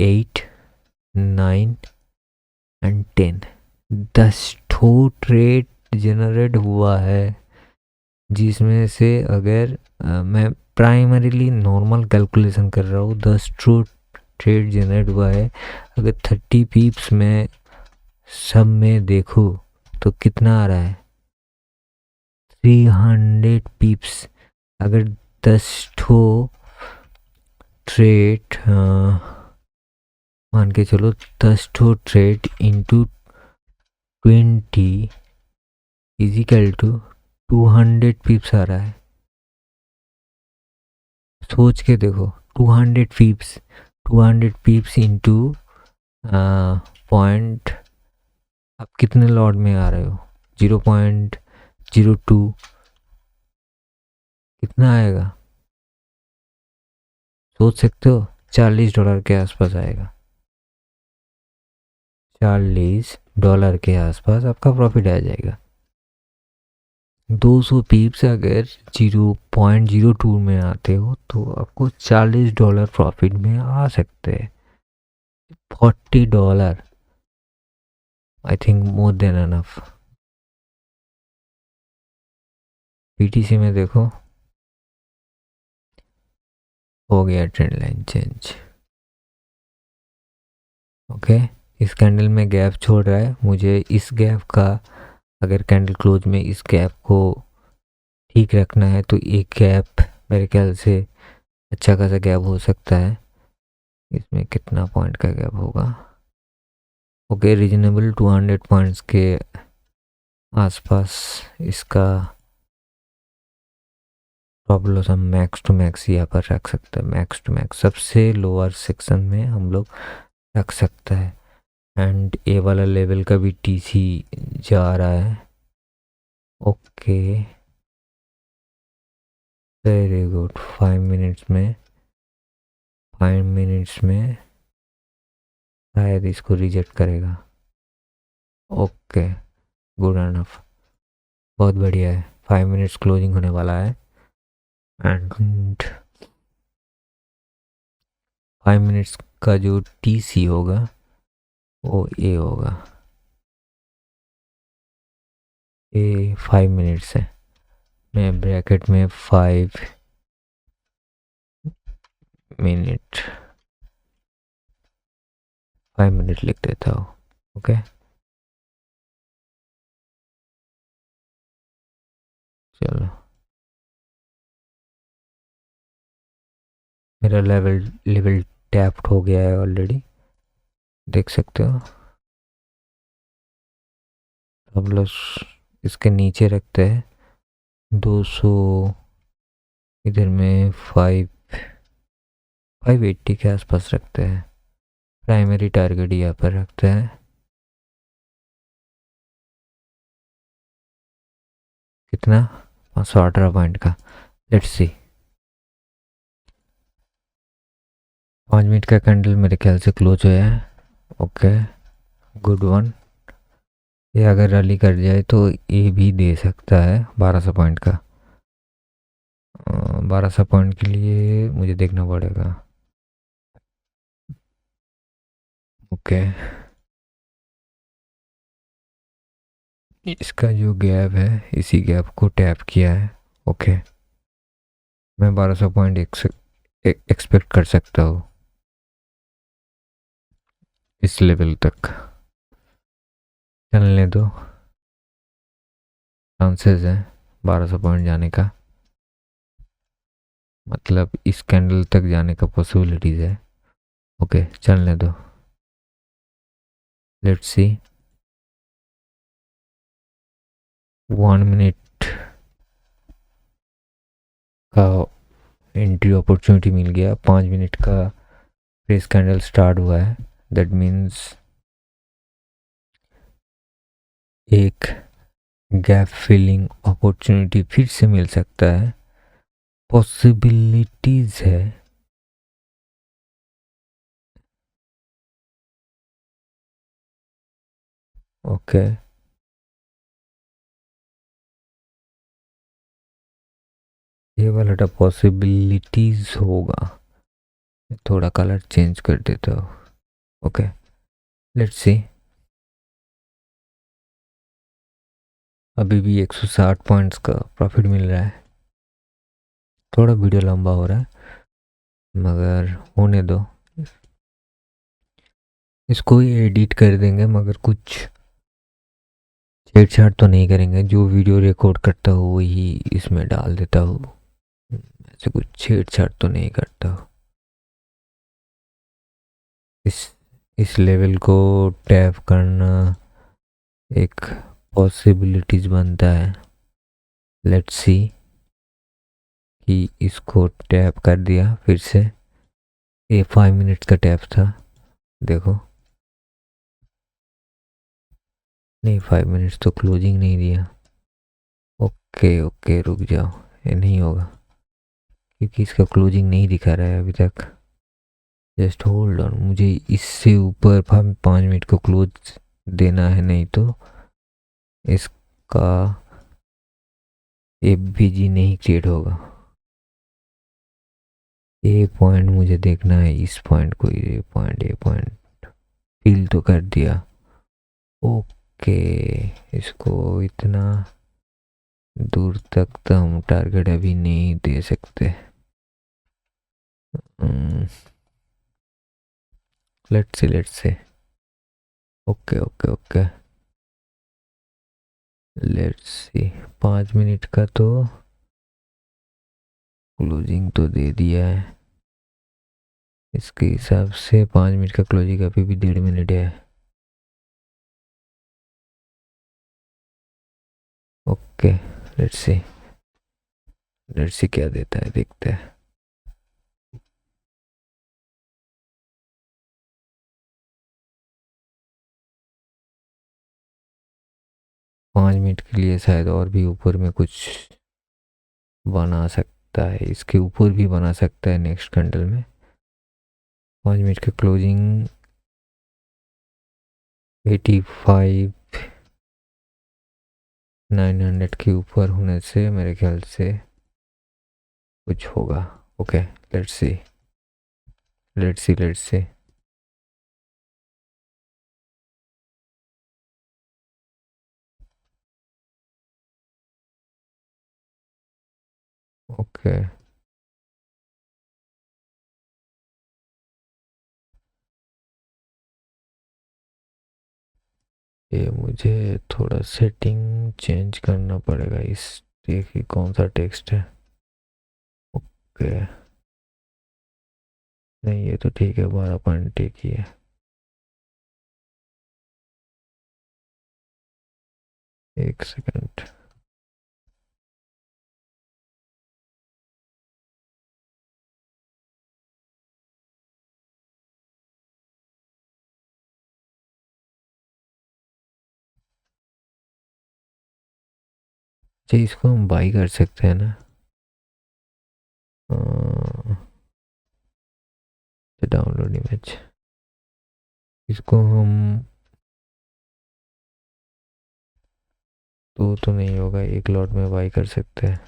8 9 एंड 10, 10 ट्रेड जनरेट हुआ है, जिसमें से अगर मैं प्राइमरीली नॉर्मल कैलकुलेशन कर रहा हूँ, 10 ट्रेड जनरेट हुआ है। अगर 30 पिप्स में सब में देखो तो कितना आ रहा है, 300 पिप्स। अगर 10 ट्रेड मान के चलो, 10 trade into 20 is equal to 200 pips आ रहा है। सोच के देखो, 200 पिप्स इंटू पॉइंट, आप कितने लॉट में आ रहे हो, 0.02, कितना आएगा सोच सकते हो? $40 के आसपास आएगा। $40 के आसपास आपका प्रॉफिट आ जाएगा। 200 पीप्स अगर 0.02 में आते हो तो आपको $40 प्रॉफिट में आ सकते हैं। $40 I think more than enough. PTC में देखो हो गया ट्रेंड लाइन चेंज। ओके, इस कैंडल में गैप छोड़ रहा है, मुझे इस गैप का, अगर कैंडल क्लोज में इस गैप को ठीक रखना है तो एक गैप मेरे ख्याल से अच्छा खासा गैप हो सकता है। इसमें कितना पॉइंट का गैप होगा? ओके, रीजनेबल 200 पॉइंट्स के आसपास इसका स्टॉप लॉस हम मैक्स टू मैक्स यहाँ पर रख सकते हैं। मैक्स टू मैक्स सबसे लोअर सेक्शन में हम लोग रख सकते हैं। एंड ए वाला लेवल का भी टीसी जा रहा है। Okay, very good. 5 मिनट्स में शायद इसको रिजेक्ट करेगा। ओके, गुड एनफ, बहुत बढ़िया है। 5 मिनट्स क्लोजिंग होने वाला है एंड 5 मिनट्स का जो टीसी होगा वो ए होगा। ए 5 मिनट्स है, मैं ब्रैकेट में 5 मिनट 5 मिनट लिख देता हूँ। ओके, चलो मेरा लेवल टैप्ड हो गया है ऑलरेडी, देख सकते हो। अब लोग इसके नीचे रखते हैं 200, इधर में 580 के आसपास रखते हैं। प्राइमरी टारगेट यहाँ पर रखते हैं। कितना? 518 पॉइंट का। Let's see. 5 मिनट का कैंडल मेरे ख्याल से क्लोज हुआ है। Okay, good one. ये अगर रैली कर जाए तो ये भी दे सकता है 1200 पॉइंट का। 1200 पॉइंट के लिए मुझे देखना पड़ेगा। ओके, इसका जो गैप है इसी गैप को टैप किया है। ओके, मैं 1200 पॉइंट एक्सपेक्ट कर सकता हूँ इस लेवल तक। चलने दो, चांसेस है 1200 पॉइंट जाने का, मतलब इस कैंडल तक जाने का पॉसिबिलिटीज़ है। ओके, चलने दो, लेट्स सी। 1 मिनट का एंट्री अपॉर्चुनिटी मिल गया। 5 मिनट का प्रेस कैंडल स्टार्ट हुआ है, दैट मीन्स एक गैप फिलिंग अपॉर्चुनिटी फिर से मिल सकता है, पॉसिबिलिटीज है। ओके, ये वाला पॉसिबिलिटीज होगा। थोड़ा कलर चेंज कर देता हूँ। Okay, let's see. अभी भी 160 पॉइंट्स का प्रॉफिट मिल रहा है। थोड़ा वीडियो लंबा हो रहा है मगर होने दो, इसको ही एडिट कर देंगे, मगर कुछ छेड़छाड़ तो नहीं करेंगे। जो वीडियो रिकॉर्ड करता हूँ वही इसमें डाल देता हूँ, ऐसे कुछ छेड़छाड़ तो नहीं करता हूँ। इस लेवल को टैप करना एक पॉसिबिलिटीज बनता है। लेट्स सी कि इसको टैप कर दिया फिर से। ये 5 मिनट का टैप था, देखो। नहीं, 5 मिनट्स तो क्लोजिंग नहीं दिया। ओके ओके, रुक जाओ, ये नहीं होगा। क्योंकि इसका क्लोजिंग नहीं दिखा रहा है अभी तक। जस्ट होल्ड ऑन, मुझे इससे ऊपर 5 मिनट को क्लोज देना है, नहीं तो इसका एफबीजी नहीं क्रिएट होगा। ए पॉइंट मुझे देखना है, इस पॉइंट को, ए पॉइंट फील तो कर दिया। ओके, इसको इतना दूर तक तो हम टारगेट अभी नहीं दे सकते। Let's say okay okay okay, let's see. 5 minute का तो क्लोजिंग तो दे दिया है, इसके हिसाब से 5 मिनट का क्लोजिंग अभी भी 1.5 मिनट है। ओके, लेट्स सी क्या देता है, देखते हैं। 5 मिनट के लिए शायद और भी ऊपर में कुछ बना सकता है, इसके ऊपर भी बना सकता है नेक्स्ट कैंडल में। 5 मिनट का क्लोजिंग 85 900 के ऊपर होने से मेरे ख्याल से कुछ होगा। Okay, let's see. ओके, ये मुझे थोड़ा सेटिंग चेंज करना पड़ेगा। इस देखिए कौन सा टेक्स्ट है। ओके, नहीं ये तो ठीक है, 12.1 ही है। एक सेकंड, जी इसको हम बाई कर सकते हैं ना। डाउनलोड इमेज, इसको हम तो नहीं होगा, एक लॉट में बाई कर सकते हैं।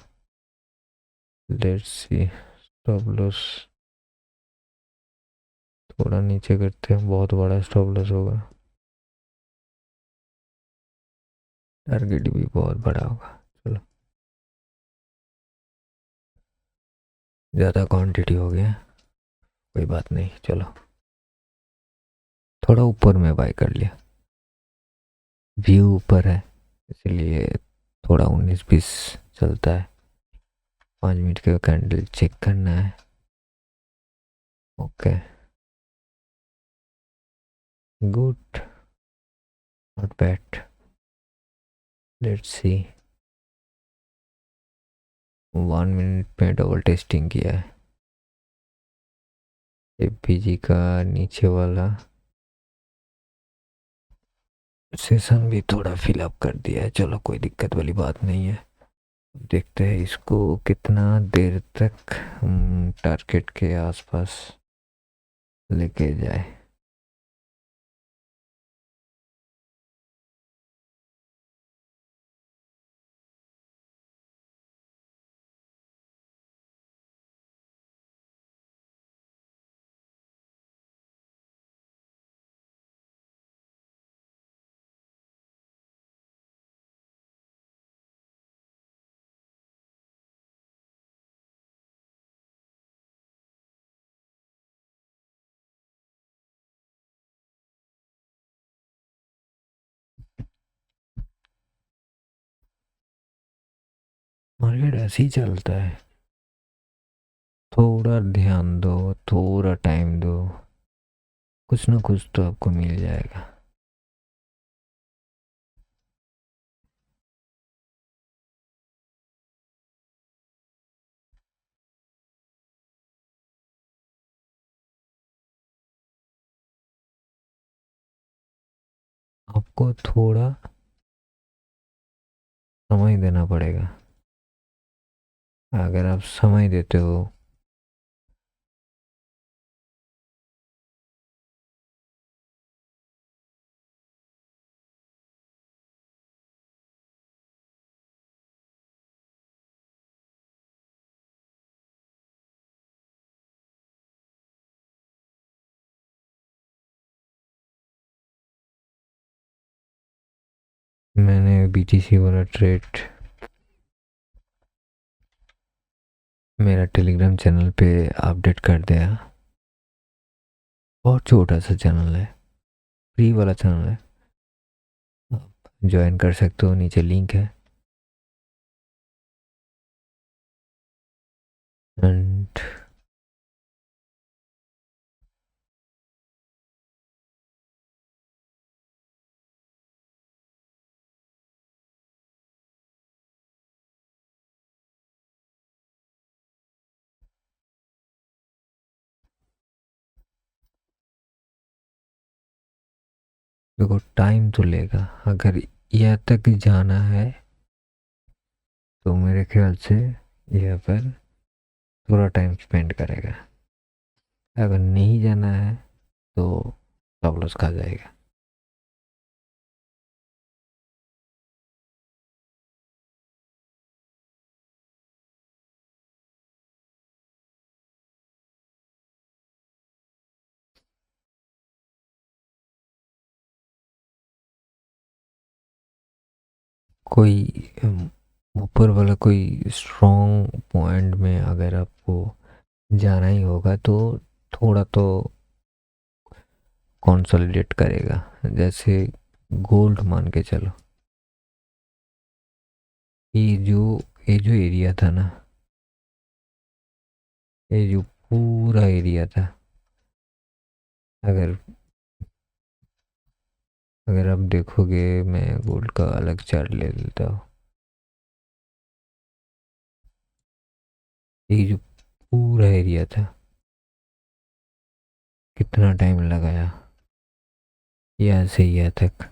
लेट्स सी, स्टॉप लॉस थोड़ा नीचे करते हैं, बहुत बड़ा स्टॉप लॉस होगा, टारगेट भी बहुत बड़ा होगा। चलो, ज़्यादा क्वांटिटी हो गया, कोई बात नहीं। चलो, थोड़ा ऊपर में बाई कर लिया, व्यू ऊपर है इसलिए थोड़ा 19-20 चलता है। 5 मिनट का कैंडल चेक करना है। Okay, good, not bad. Let's see, 1 minute में डबल टेस्टिंग किया है। एफबीजी का नीचे वाला सेशन भी थोड़ा फिलअप कर दिया है। चलो, कोई दिक्कत वाली बात नहीं है। देखते हैं इसको कितना देर तक हम टारगेट के आसपास लेके जाए। मार्केट ऐसे ही चलता है, थोड़ा ध्यान दो, थोड़ा टाइम दो, कुछ ना कुछ तो आपको मिल जाएगा। आपको थोड़ा समय देना पड़ेगा। अगर आप समय देते हो मैंने BTC वाला ट्रेड मेरा टेलीग्राम चैनल पे अपडेट कर दिया। बहुत छोटा सा चैनल है, फ्री वाला चैनल है, आप ज्वाइन कर सकते हो, नीचे लिंक है। एंड देखो टाइम तो लेगा, अगर यहाँ तक जाना है तो मेरे ख्याल से यहाँ पर थोड़ा टाइम स्पेंड करेगा। अगर नहीं जाना है तो स्टॉप लॉस खा जाएगा। कोई ऊपर वाला कोई स्ट्रॉन्ग पॉइंट में अगर आपको जाना ही होगा तो थोड़ा तो कंसोलिडेट करेगा। जैसे गोल्ड मान के चलो, ये जो ये जो एरिया था ना, ये जो पूरा एरिया था, अगर अगर आप देखोगे, मैं गोल्ड का अलग चार्ट ले लेता हूँ। ये जो पूरा एरिया था, कितना टाइम लगाया यहाँ से यहाँ तक?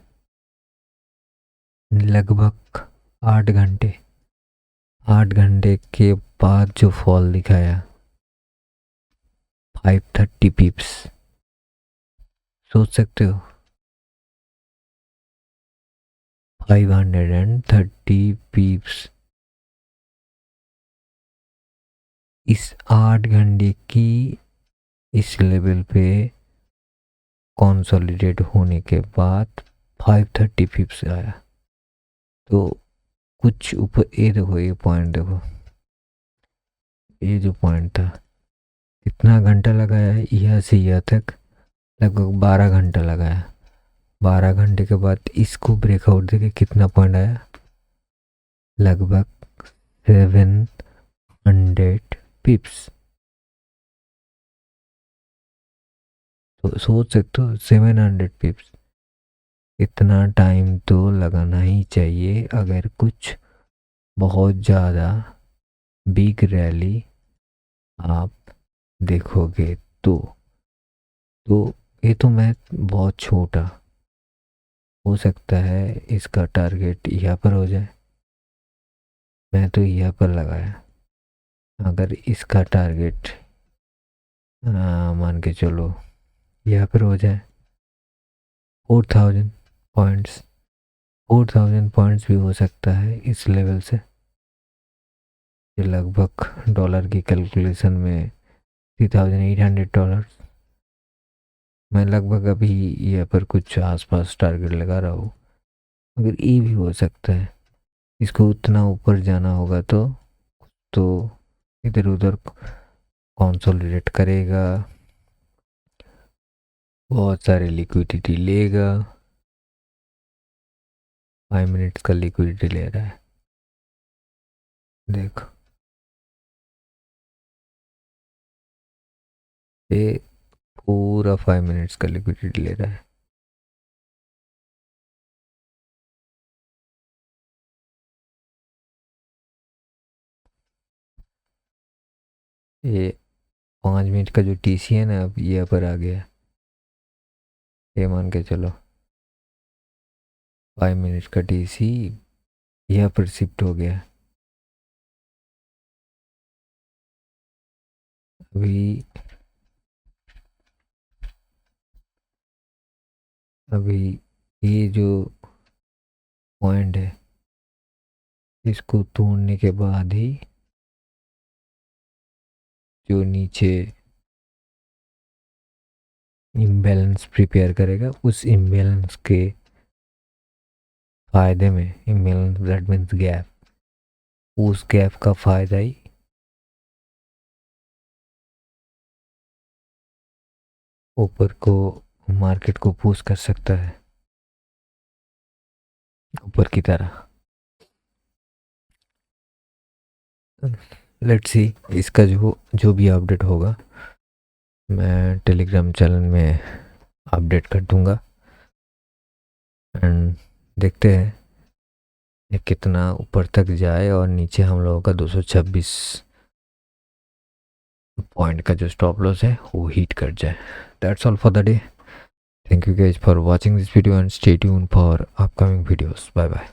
लगभग 8 घंटे। 8 घंटे के बाद जो फॉल दिखाया 530 पिप्स, सोच सकते हो? 530 पिप्स इस 8 घंटे की इस लेवल पे कंसोलिडेट होने के बाद 530 पिप्स आया। तो कुछ ऊपर, ये देखो, ये पॉइंट देखो, ये जो पॉइंट था, कितना घंटा लगाया है यहाँ से यहाँ तक? लगभग 12 घंटा लगाया। 12 घंटे के बाद इसको ब्रेकआउट देके कितना पॉइंट आया? लगभग 700 पिप्स। तो सोच सकते हो 700 पिप्स, इतना टाइम तो लगाना ही चाहिए अगर कुछ बहुत ज़्यादा बिग रैली आप देखोगे तो ये तो मैं बहुत छोटा, हो सकता है इसका टारगेट यहाँ पर हो जाए। मैं तो यहाँ पर लगाया, अगर इसका टारगेट मान के चलो यहाँ पर हो जाए 4000 पॉइंट्स, 4000 पॉइंट्स भी हो सकता है इस लेवल से। ये लगभग डॉलर की कैलकुलेशन में $3800। मैं लगभग अभी यहाँ पर कुछ आसपास टारगेट लगा रहा हूँ, मगर ये भी हो सकता है इसको उतना ऊपर जाना होगा तो इधर उधर कंसोलिडेट करेगा, बहुत सारे लिक्विडिटी लेगा। 5 मिनट्स का लिक्विडिटी ले रहा है, देखो ये पूरा 5 मिनट्स का लिक्विडिटी ले रहा है। ये 5 मिनट का जो TC है ना, अब यहाँ पर आ गया, ये मान के चलो 5 मिनट का TC यहाँ पर शिफ्ट हो गया। अभी अभी ये जो पॉइंट है, इसको तोड़ने के बाद ही जो नीचे इम्बैलेंस प्रिपेयर करेगा, उस इम्बैलेंस के फ़ायदे में, दैट मीन्स गैप, उस गैप का फ़ायदा ही ऊपर को मार्केट को पुश कर सकता है ऊपर की तरह। लेट्स सी, इसका जो जो भी अपडेट होगा मैं टेलीग्राम चैनल में अपडेट कर दूंगा एंड देखते हैं ये कितना ऊपर तक जाए और नीचे हम लोगों का 226 पॉइंट का जो स्टॉप लॉस है वो हिट कर जाए। That's all for the day. Thank you guys for watching this video and stay tuned for upcoming videos. Bye bye.